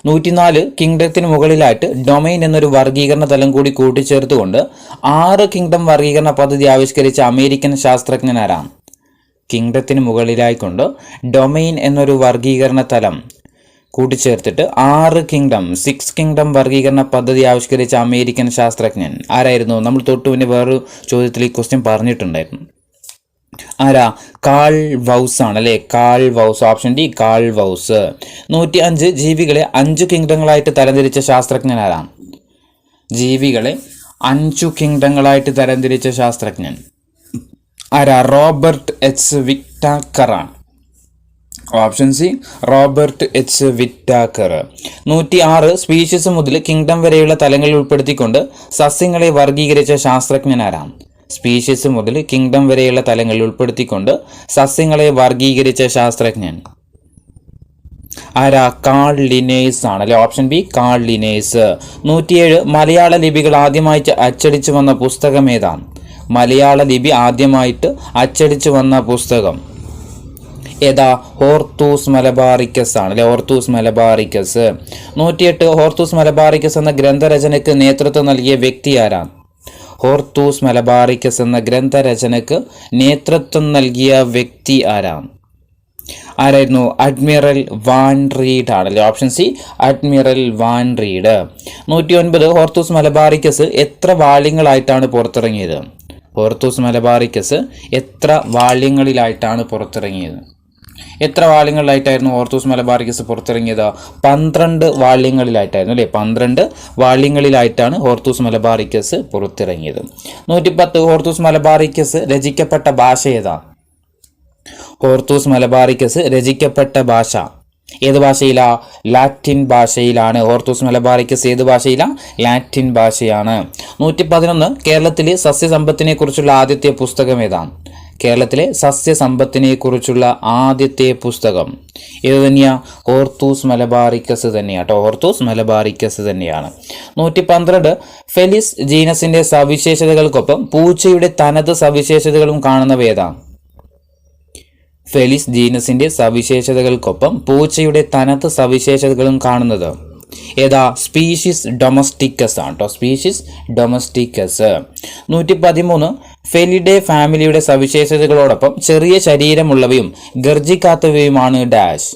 104, കിങ്ഡത്തിന് മുകളിലായിട്ട് ഡൊമൈൻ എന്നൊരു വർഗീകരണ തലം കൂടി കൂട്ടിച്ചേർത്തുകൊണ്ട് 6 കിങ്ഡം വർഗീകരണ പദ്ധതി ആവിഷ്കരിച്ച അമേരിക്കൻ ശാസ്ത്രജ്ഞൻ ആരാണ്? കിങ്ഡത്തിന് മുകളിലായിക്കൊണ്ട് ഡൊമൈൻ എന്നൊരു വർഗീകരണ തലം കൂട്ടിച്ചേർത്തിട്ട് 6 കിങ്ഡം വർഗീകരണ പദ്ധതി ആവിഷ്കരിച്ച അമേരിക്കൻ ശാസ്ത്രജ്ഞൻ ആരായിരുന്നു? നമ്മൾ തൊട്ടു മുന്നേ വേറൊരു ചോദ്യത്തിൽ ഈ ക്വസ്റ്റ്യൻ പറഞ്ഞിട്ടുണ്ടായിരുന്നു. ആരാ? കാൾ വൗസ് ആണ് അല്ലെ? കാൾ വൗസ്. Option D, call വൗസ്. 105, ജീവികളെ 5 കിങ്ഡങ്ങളായിട്ട് തരംതിരിച്ച ശാസ്ത്രജ്ഞൻ ആരാണ്? ജീവികളെ 5 കിങ്ഡങ്ങളായിട്ട് തരംതിരിച്ച ശാസ്ത്രജ്ഞൻ ആരാ? റോബർട്ട് എച്ച് വിറ്റാക്കർ ആണ്. Option C, Robert H Whittaker. 106, species മുതൽ കിങ്ഡം വരെയുള്ള തലങ്ങളിൽ ഉൾപ്പെടുത്തിക്കൊണ്ട് സസ്യങ്ങളെ വർഗീകരിച്ച ശാസ്ത്രജ്ഞൻ ആരാണ്? സ്പീഷീസ് മുതൽ കിങ്ഡം വരെയുള്ള തലങ്ങളിൽ ഉൾപ്പെടുത്തിക്കൊണ്ട് സസ്യങ്ങളെ വർഗീകരിച്ച ശാസ്ത്രജ്ഞൻ ആരാ? കാൾ ലിനേഴ്സ് ആണ് അല്ലെ? Option B, call Linnaeus. 107, മലയാള ലിപികൾ ആദ്യമായിട്ട് അച്ചടിച്ചു വന്ന പുസ്തകം ഏതാണ്? മലയാള ലിപി ആദ്യമായിട്ട് അച്ചടിച്ചു വന്ന പുസ്തകം ഏതാ? ഹോർത്തൂസ് മലബാറിക്കസ് ആണ് അല്ലെ? Hortus Malabaricus. 108, ഹോർത്തൂസ് മലബാറിക്കസ് എന്ന ഗ്രന്ഥരചനയ്ക്ക് നേതൃത്വം നൽകിയ വ്യക്തി ആരാണ്? ഹോർത്തൂസ് മലബാറിക്കസ് എന്ന ഗ്രന്ഥരചനയ്ക്ക് നേതൃത്വം നൽകിയ വ്യക്തി ആരായിരുന്നു? അഡ്മിറൽ വാൻ റീഡ് ആണല്ലേ? Option C, admiral van read. 109, Hortus Malabaricus എത്ര വാള്യങ്ങളായിട്ടാണ് പുറത്തിറങ്ങിയത്? ഹോർത്തൂസ് മലബാറിക്കസ് എത്ര വാള്യങ്ങളിലായിട്ടാണ് പുറത്തിറങ്ങിയത്? എത്ര വാള്യങ്ങളിലായിട്ടായിരുന്നു ഹോർത്തൂസ് മലബാറിക്കസ് പുറത്തിറങ്ങിയത്? 12 വാള്യങ്ങളിലായിട്ടായിരുന്നു അല്ലേ? 12 വാള്യങ്ങളിലായിട്ടാണ് ഹോർത്തൂസ് മലബാറിക്കസ് പുറത്തിറങ്ങിയത്. 110, ഹോർത്തൂസ് മലബാറിക്കസ് രചിക്കപ്പെട്ട ഭാഷ ഏതാ? ഹോർത്തൂസ് മലബാറിക്കസ് രചിക്കപ്പെട്ട ഭാഷ ഏത് ഭാഷയിലാ? ലാറ്റിൻ ഭാഷയിലാണ്. ഹോർത്തൂസ് മലബാറിക്കസ് ഏത് ഭാഷയിലാ? ലാറ്റിൻ ഭാഷയാണ്. 111, കേരളത്തിലെ സസ്യസമ്പത്തിനെ കുറിച്ചുള്ള ആദ്യത്തെ പുസ്തകം ഏതാണ്? കേരളത്തിലെ സസ്യസമ്പത്തിനെ കുറിച്ചുള്ള ആദ്യത്തെ പുസ്തകം ഏത് തന്നെയാ? ഹോർത്തൂസ് മലബാറിക്കസ് തന്നെയാണ് കേട്ടോ. ഹോർത്തൂസ് മലബാറിക്കസ് തന്നെയാണ്. 112, ഫെലിസ് ജീനസിന്റെ സവിശേഷതകൾക്കൊപ്പം പൂച്ചയുടെ തനത് സവിശേഷതകളും കാണുന്നവയേതാണ്? ഫെലിസ് ജീനസിന്റെ സവിശേഷതകൾക്കൊപ്പം പൂച്ചയുടെ തനത് സവിശേഷതകളും കാണുന്നത് ഏതാ? സ്പീഷീസ് ഡൊമസ്റ്റിക്കസ് ആണ് കേട്ടോ. Species domesticus. 113, ഫെലിഡേ ഫാമിലിയുടെ സവിശേഷതകളോടൊപ്പം ചെറിയ ശരീരമുള്ളവയും ഗർജിക്കാത്തവയുമാണ് ഡാഷ്.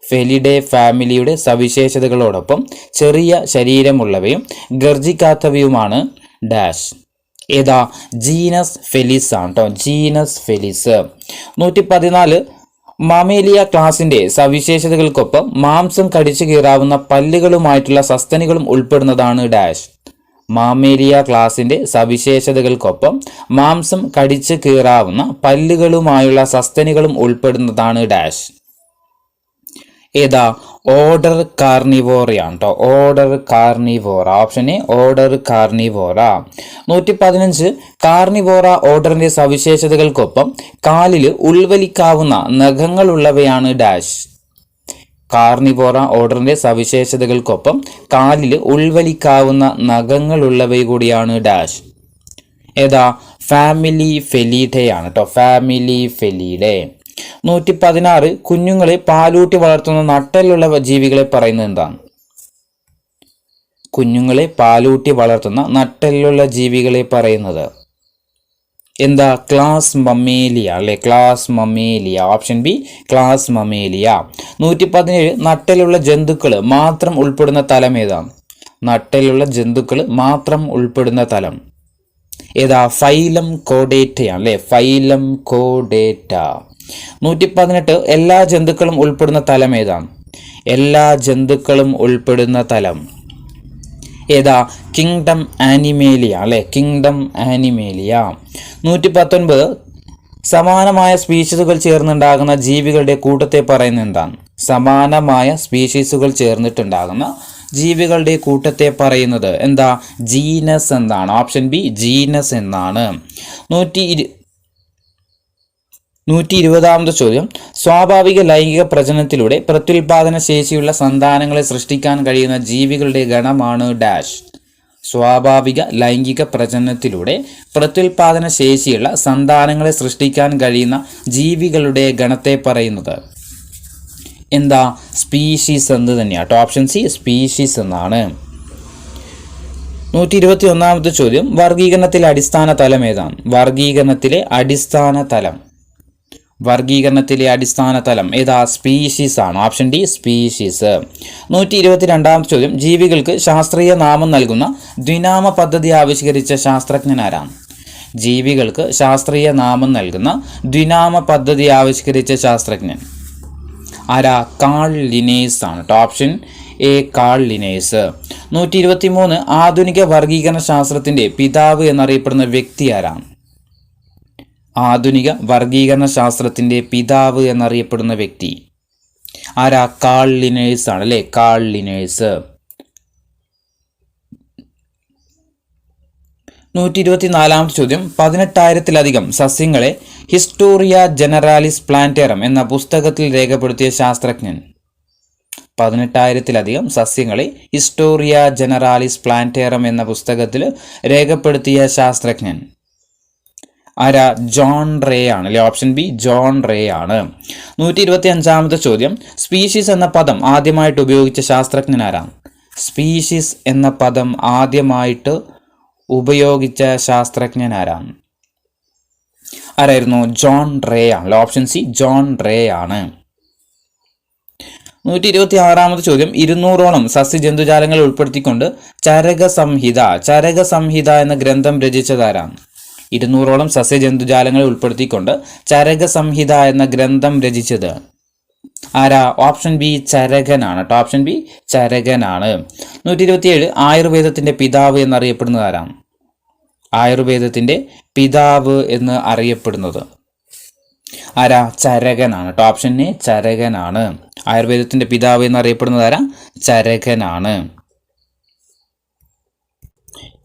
ഫെലിഡേ ഫാമിലിയുടെ സവിശേഷതകളോടൊപ്പം ചെറിയ ശരീരമുള്ളവയും ഗർജിക്കാത്തവയുമാണ് ഡാഷ്. ഏതാ? ജീനസ് ഫെലിസ് ആണ് കേട്ടോ, ജീനസ് ഫെലിസ്. 114 മമേലിയ ക്ലാസിന്റെ സവിശേഷതകൾക്കൊപ്പം മാംസം കടിച്ചു കീറാവുന്ന പല്ലുകളുമായിട്ടുള്ള സസ്തനികളും ഉൾപ്പെടുന്നതാണ് ഡാഷ്. മാമേലിയ ക്ലാസിന്റെ സവിശേഷതകൾക്കൊപ്പം മാംസം കടിച്ചു കീറാവുന്ന പല്ലുകളുമായുള്ള സസ്തനികളും ഉൾപ്പെടുന്നതാണ് ഡാഷ്. ഏതാ? ഓർഡർ കാർണിവോറയാണ് കേട്ടോ, order Carnivora. Option A order Carnivora. 115 Carnivora ഓർഡറിന്റെ സവിശേഷതകൾക്കൊപ്പം കാലിൽ ഉൾവലിക്കാവുന്ന നഖങ്ങളുള്ളവയാണ് ഡാഷ്. കാർണിവോറ ഓർഡറിന്റെ സവിശേഷതകൾക്കൊപ്പം കാലിൽ ഉൾവലിക്കാവുന്ന നഖങ്ങളുള്ളവ കൂടിയാണ് ഡാഷ്. ഏതാ? ഫാമിലി ഫെലീഡയാണ് കേട്ടോ, ഫാമിലി ഫെലീഡേ. 116 കുഞ്ഞുങ്ങളെ പാലൂട്ടി വളർത്തുന്ന നട്ടെല്ലുള്ള ജീവികളെ പറയുന്നത് എന്താണ്? കുഞ്ഞുങ്ങളെ പാലൂട്ടി വളർത്തുന്ന നട്ടെല്ലുള്ള ജീവികളെ പറയുന്നത് എന്താ? ക്ലാസ് മമേലിയ അല്ലെ, class Mammalia. Option B class Mammalia. 117 നട്ടെല്ലുള്ള ജന്തുക്കൾ മാത്രം ഉൾപ്പെടുന്ന തലം ഏതാണ്? നട്ടെല്ലുള്ള ജന്തുക്കൾ മാത്രം ഉൾപ്പെടുന്ന തലം ഏതാ? ഫൈലം കോഡേറ്റയാണ് അല്ലെ, ഫൈലം കോഡേറ്റ. 118 എല്ലാ ജന്തുക്കളും ഉൾപ്പെടുന്ന തലം ഏതാണ്? എല്ലാ ജന്തുക്കളും ഉൾപ്പെടുന്ന തലം ഏതാ? കിങ്ഡം ആനിമേലിയ അല്ലെ, കിങ്ഡം ആനിമേലിയ. 119 സമാനമായ സ്പീഷീസുകൾ ചേർന്നുണ്ടാകുന്ന ജീവികളുടെ കൂട്ടത്തെ പറയുന്നത് എന്താണ്? സമാനമായ സ്പീഷീസുകൾ ചേർന്നിട്ടുണ്ടാകുന്ന ജീവികളുടെ കൂട്ടത്തെ പറയുന്നത് എന്താ? ജീനസ് എന്നാണ്. ഓപ്ഷൻ ബി ജീനസ് എന്നാണ്. 120 ചോദ്യം സ്വാഭാവിക ലൈംഗിക പ്രജനനത്തിലൂടെ പ്രത്യുൽപാദന ശേഷിയുള്ള സന്താനങ്ങളെ സൃഷ്ടിക്കാൻ കഴിയുന്ന ജീവികളുടെ ഗണമാണ് ഡാഷ്. സ്വാഭാവിക ലൈംഗിക പ്രജനനത്തിലൂടെ പ്രത്യുൽപാദന ശേഷിയുള്ള സന്താനങ്ങളെ സൃഷ്ടിക്കാൻ കഴിയുന്ന ജീവികളുടെ ഗണത്തെ പറയുന്നത് എന്താ? സ്പീഷീസ് എന്ന് തന്നെയാട്ടോ. ഓപ്ഷൻ സി സ്പീഷീസ് എന്നാണ്. 121 ചോദ്യം വർഗീകരണത്തിലെ അടിസ്ഥാന തലം ഏതാണ്? വർഗീകരണത്തിലെ അടിസ്ഥാന തലം ഏതാ? സ്പീഷീസ് ആണ്. Option D species. 122 ചോദ്യം ജീവികൾക്ക് ശാസ്ത്രീയ നാമം നൽകുന്ന ദ്വിനാമ പദ്ധതി ആവിഷ്കരിച്ച ശാസ്ത്രജ്ഞൻ ആരാണ്? ജീവികൾക്ക് ശാസ്ത്രീയ നാമം നൽകുന്ന ദ്വിനാമ പദ്ധതി ആവിഷ്കരിച്ച ശാസ്ത്രജ്ഞൻ ആരാ? കാൾ ലിനേഴ്സ് ആണ്. Option A Carl Linnaeus. 123 ആധുനിക വർഗീകരണ ശാസ്ത്രത്തിന്റെ പിതാവ് എന്നറിയപ്പെടുന്ന വ്യക്തി ആരാണ്? ആധുനിക വർഗീകരണ ശാസ്ത്രത്തിന്റെ പിതാവ് എന്നറിയപ്പെടുന്ന വ്യക്തി ആരാ? കാൾ ലിനേഴ്സ് ആണ് അല്ലെ, കാൾ ലിനേഴ്സ്. 124 ചോദ്യം 18,000-ലധികം സസ്യങ്ങളെ ഹിസ്റ്റോറിയ ജനറാലിസ് പ്ലാന്റേറം എന്ന പുസ്തകത്തിൽ രേഖപ്പെടുത്തിയ ശാസ്ത്രജ്ഞൻ. 18,000-ലധികം സസ്യങ്ങളെ ഹിസ്റ്റോറിയ ജനറാലിസ് പ്ലാന്റേറം എന്ന പുസ്തകത്തിൽ രേഖപ്പെടുത്തിയ ശാസ്ത്രജ്ഞൻ ആരാ? ജോൺ റേ ആണ് അല്ലെ. ഓപ്ഷൻ ബി ജോൺ റേ ആണ്. 125 ചോദ്യം സ്പീഷീസ് എന്ന പദം ആദ്യമായിട്ട് ഉപയോഗിച്ച ശാസ്ത്രജ്ഞൻ ആരാണ്? സ്പീഷീസ് എന്ന പദം ആദ്യമായിട്ട് ഉപയോഗിച്ച ശാസ്ത്രജ്ഞൻ ആരായിരുന്നു? ജോൺ റേ ആണ്. ഓപ്ഷൻ സി ജോൺ റേ ആണ്. 126 ചോദ്യം 200ഓളം സസ്യജന്തുജാലങ്ങൾ ഉൾപ്പെടുത്തിക്കൊണ്ട് ചരക സംഹിത എന്ന ഗ്രന്ഥം രചിച്ചതാരാണ്? 200ഓളം സസ്യജന്തുജാലങ്ങളെ ഉൾപ്പെടുത്തിക്കൊണ്ട് ചരക സംഹിത എന്ന ഗ്രന്ഥം രചിച്ചത് ആരാ? ഓപ്ഷൻ ബി ചരകനാണ്. ഓപ്ഷൻ ബി ചരകനാണ്. 127 ആയുർവേദത്തിന്റെ പിതാവ് എന്നറിയപ്പെടുന്നത് ആരാണ്? ആയുർവേദത്തിന്റെ പിതാവ് എന്ന് അറിയപ്പെടുന്നത് ആരാ? ചരകനാണ്. Option A ചരകനാണ്. ആയുർവേദത്തിന്റെ പിതാവ് എന്നറിയപ്പെടുന്നത് ആരാ? ചരകനാണ്.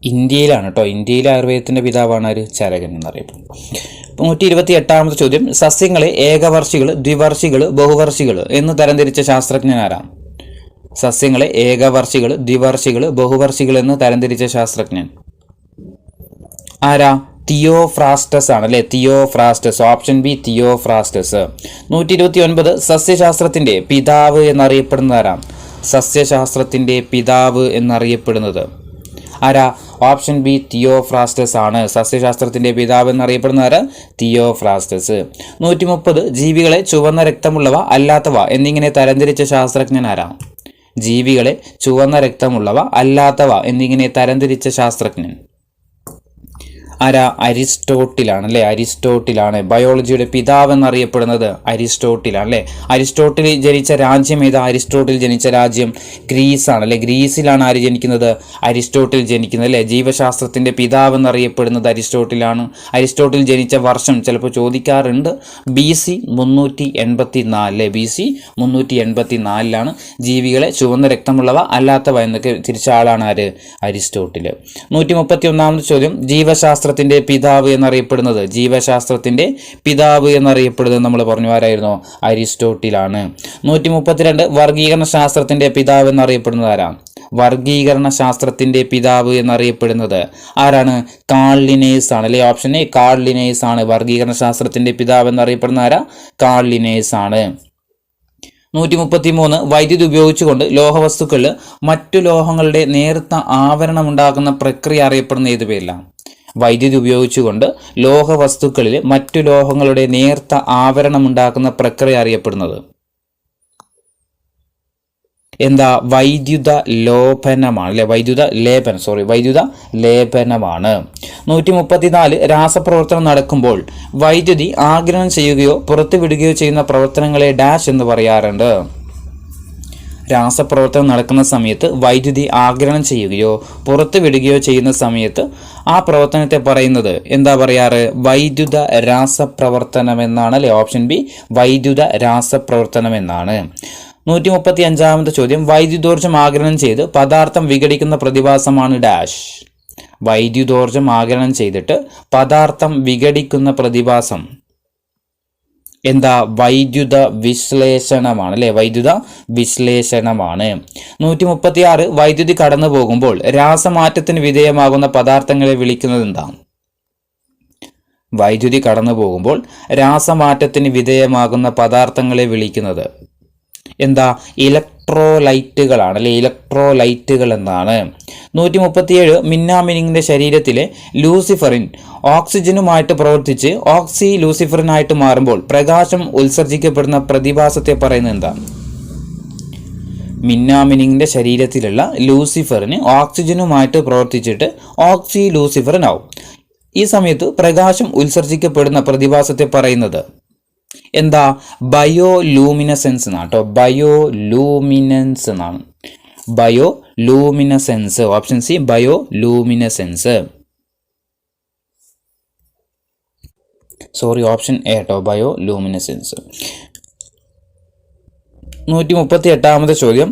ഇന്ത്യയിലാണ് കേട്ടോ, ഇന്ത്യയിലെ ആയുർവേദത്തിന്റെ പിതാവാണ് ആര്? ചരകൻ എന്നറിയപ്പെടുന്നത്. 128 ചോദ്യം സസ്യങ്ങളെ ഏകവർഷികൾ, ദ്വിവർഷികൾ, ബഹുവർഷികൾ എന്ന് തരംതിരിച്ച ശാസ്ത്രജ്ഞൻ ആരാണ്? സസ്യങ്ങളെ ഏകവർഷികൾ, ദ്വിവർഷികൾ, ബഹുവർഷികൾ എന്ന് തരംതിരിച്ച ശാസ്ത്രജ്ഞൻ ആരാ? തിയോഫ്രാസ്റ്റസ് ആണ് അല്ലെ, തിയോഫ്രാസ്റ്റസ്. Option B Theophrastus. 129 സസ്യശാസ്ത്രത്തിന്റെ പിതാവ് എന്നറിയപ്പെടുന്നത് ആരാ? സസ്യശാസ്ത്രത്തിന്റെ പിതാവ് എന്നറിയപ്പെടുന്നത് ആരാ? ഓപ്ഷൻ ബി തിയോഫ്രാസ്റ്റസ് ആണ്. സസ്യശാസ്ത്രത്തിന്റെ പിതാവ് എന്നറിയപ്പെടുന്നവര് തിയോഫ്രാസ്റ്റസ്. 130 ജീവികളെ ചുവന്ന രക്തമുള്ളവ അല്ലാത്തവ എന്നിങ്ങനെ തരംതിരിച്ച ശാസ്ത്രജ്ഞൻ ആരാ? ജീവികളെ ചുവന്ന രക്തമുള്ളവ അല്ലാത്തവ എന്നിങ്ങനെ തരംതിരിച്ച ശാസ്ത്രജ്ഞൻ ആരാ? അരിസ്റ്റോട്ടിലാണ് അല്ലേ? അരിസ്റ്റോട്ടിലാണ്. ബയോളജിയുടെ പിതാവ് എന്നറിയപ്പെടുന്നത് അരിസ്റ്റോട്ടിലാണ് അല്ലേ? അരിസ്റ്റോട്ടിൽ ജനിച്ച രാജ്യം ഏതാ? അരിസ്റ്റോട്ടിൽ ജനിച്ച രാജ്യം ഗ്രീസ് ആണ് അല്ലേ? ഗ്രീസിലാണ് ആര് ജനിക്കുന്നത്? അരിസ്റ്റോട്ടിൽ ജനിക്കുന്നത് അല്ലേ? ജീവശാസ്ത്രത്തിന്റെ പിതാവ് എന്നറിയപ്പെടുന്നത് അരിസ്റ്റോട്ടിലാണ്. അരിസ്റ്റോട്ടിൽ ജനിച്ച വർഷം ചിലപ്പോൾ ചോദിക്കാറുണ്ട്. BC 384 അല്ലേ? BC 384 ജീവികളെ ചുവന്ന രക്തമുള്ളവ അല്ലാത്തവ എന്നൊക്കെ തിരിച്ച ആളാണ് ആര്? അരിസ്റ്റോട്ടിൽ. 131ാമത്തെ ചോദ്യം, ജീവശാസ്ത്രത്തിന്റെ പിതാവ് എന്നറിയപ്പെടുന്നത് നമ്മൾ പറഞ്ഞു ആരായിരുന്നു? അരിസ്റ്റോട്ടിലാണ്. 132 വർഗീകരണ ശാസ്ത്രത്തിന്റെ പിതാവ് എന്നറിയപ്പെടുന്നത് ആരാ? വർഗീകരണ ശാസ്ത്രത്തിന്റെ പിതാവ് എന്നറിയപ്പെടുന്നത് ആരാണ്? കാൾ ലിനേഴ്സ് ആണ് അല്ലെ? ഓപ്ഷൻ എ കാൾ ലിനേഴ്സ് ആണ്. വർഗീകരണ ശാസ്ത്രത്തിന്റെ പിതാവ് എന്നറിയപ്പെടുന്ന ആരാ? കാൾ ലിനേഴ്സ് ആണ്. 133 വൈദ്യുതി ഉപയോഗിച്ചുകൊണ്ട് ലോഹവസ്തുക്കളിൽ മറ്റു ലോഹങ്ങളുടെ നേർത്ത ആവരണം ഉണ്ടാക്കുന്ന പ്രക്രിയ അറിയപ്പെടുന്ന ഏത് പേരിലാണ്? വൈദ്യുതി ഉപയോഗിച്ചുകൊണ്ട് ലോഹവസ്തുക്കളിൽ മറ്റു ലോഹങ്ങളുടെ നേർത്ത ആവരണം ഉണ്ടാക്കുന്ന പ്രക്രിയ അറിയപ്പെടുന്നത് എന്താ? വൈദ്യുത ലോപനമാണ് അല്ലെ? വൈദ്യുത ലേപനമാണ്. 134 രാസപ്രവർത്തനം നടക്കുമ്പോൾ വൈദ്യുതി ആഗിരണം ചെയ്യുകയോ പുറത്തുവിടുകയോ ചെയ്യുന്ന പ്രവർത്തനങ്ങളെ ഡാഷ് എന്ന് പറയാറുണ്ട്. രാസപ്രവർത്തനം നടക്കുന്ന സമയത്ത് വൈദ്യുതി ആഗിരണം ചെയ്യുകയോ പുറത്തുവിടുകയോ ചെയ്യുന്ന സമയത്ത് ആ പ്രവർത്തനത്തെ പറയുന്നത് എന്താ പറയാറ്? വൈദ്യുത രാസപ്രവർത്തനം എന്നാണ് അല്ലെ? ഓപ്ഷൻ ബി വൈദ്യുത രാസപ്രവർത്തനം എന്നാണ്. 135ാമത്തെ ചോദ്യം, വൈദ്യുതോർജ്ജം ആഗിരണം ചെയ്ത് പദാർത്ഥം വിഘടിക്കുന്ന പ്രതിഭാസമാണ് ഡാഷ്. വൈദ്യുതോർജ്ജം ആഗിരണം ചെയ്തിട്ട് പദാർത്ഥം വിഘടിക്കുന്ന പ്രതിഭാസം എന്താ? വൈദ്യുത വിശ്ലേഷണമാണ് അല്ലെ? വൈദ്യുത വിശ്ലേഷണമാണ്. 136 വൈദ്യുതി കടന്നു പോകുമ്പോൾ രാസമാറ്റത്തിന് വിധേയമാകുന്ന പദാർത്ഥങ്ങളെ വിളിക്കുന്നത് എന്താ? വൈദ്യുതി കടന്നു പോകുമ്പോൾ രാസമാറ്റത്തിന് വിധേയമാകുന്ന പദാർത്ഥങ്ങളെ വിളിക്കുന്നത് എന്താ? ഇലക്ട്രോലൈറ്റുകളാണ് അല്ലെ? ഇലക്ട്രോലൈറ്റുകൾ എന്നാണ്. 137 മിന്നാമിനിങ്ങിന്റെ ശരീരത്തിലെ ലൂസിഫറിൻ ഓക്സിജനുമായിട്ട് പ്രവർത്തിച്ച് ഓക്സി ലൂസിഫറിനായിട്ട് മാറുമ്പോൾ പ്രകാശം ഉത്സർജിക്കപ്പെടുന്ന പ്രതിഭാസത്തെ പറയുന്നത് എന്താ? മിന്നാമിനിങ്ങിന്റെ ശരീരത്തിലുള്ള ലൂസിഫറിന് ഓക്സിജനുമായിട്ട് പ്രവർത്തിച്ചിട്ട് ഓക്സി ലൂസിഫറിനാവും. ഈ സമയത്ത് പ്രകാശം ഉത്സർജിക്കപ്പെടുന്ന പ്രതിഭാസത്തെ പറയുന്നത് എന്താ? ബയോലൂമിനസെൻസ് എന്നാണ് കേട്ടോ. ബയോലൂമിനൻസ് എന്നാണ്. Bioluminescence. Option C bioluminescence. Option A കേട്ടോ, ബയോലൂമിനസെൻസ്. 138ാമത്തെ ചോദ്യം,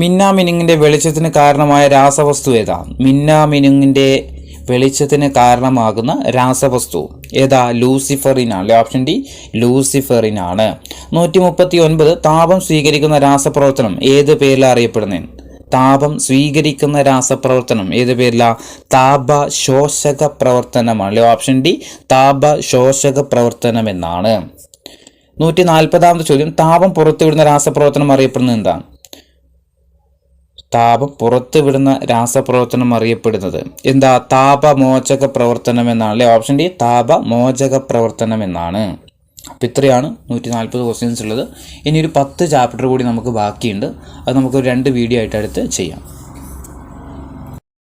മിന്നാമിനുങ്ങിന്റെ വെളിച്ചത്തിന് കാരണമായ രാസവസ്തു ഏതാ? മിന്നാമിനുങ്ങിന്റെ വെളിച്ചത്തിന് കാരണമാകുന്ന രാസവസ്തു ഏതാ? ലൂസിഫറിനാണ്. Option D ലൂസിഫറിനാണ്. 139 താപം സ്വീകരിക്കുന്ന രാസപ്രവർത്തനം ഏത് പേരിലാണ് അറിയപ്പെടുന്നത്? താപം സ്വീകരിക്കുന്ന രാസപ്രവർത്തനം ഏത് പേരിലാ? താപശോഷക പ്രവർത്തനമാണ്. ഓപ്ഷൻ ഡി താപശോഷക പ്രവർത്തനം എന്നാണ്. 140ാമത്തെ ചോദ്യം, താപം പുറത്തുവിടുന്ന രാസപ്രവർത്തനം അറിയപ്പെടുന്നത് എന്താണ്? താപം പുറത്തുവിടുന്ന രാസപ്രവർത്തനം അറിയപ്പെടുന്നത് എന്താ? താപമോചക പ്രവർത്തനം എന്നാണ് അല്ലെ? ഓപ്ഷൻ ഡി താപമോചക പ്രവർത്തനം എന്നാണ്. അപ്പം ഇത്രയാണ് 140 ക്വസ്റ്റ്യൻസ് ഉള്ളത്. ഇനി ഒരു 10 ചാപ്റ്റർ കൂടി നമുക്ക് ബാക്കിയുണ്ട്. അത് നമുക്ക് 2 വീഡിയോ ആയിട്ട് അടുത്ത് ചെയ്യാം.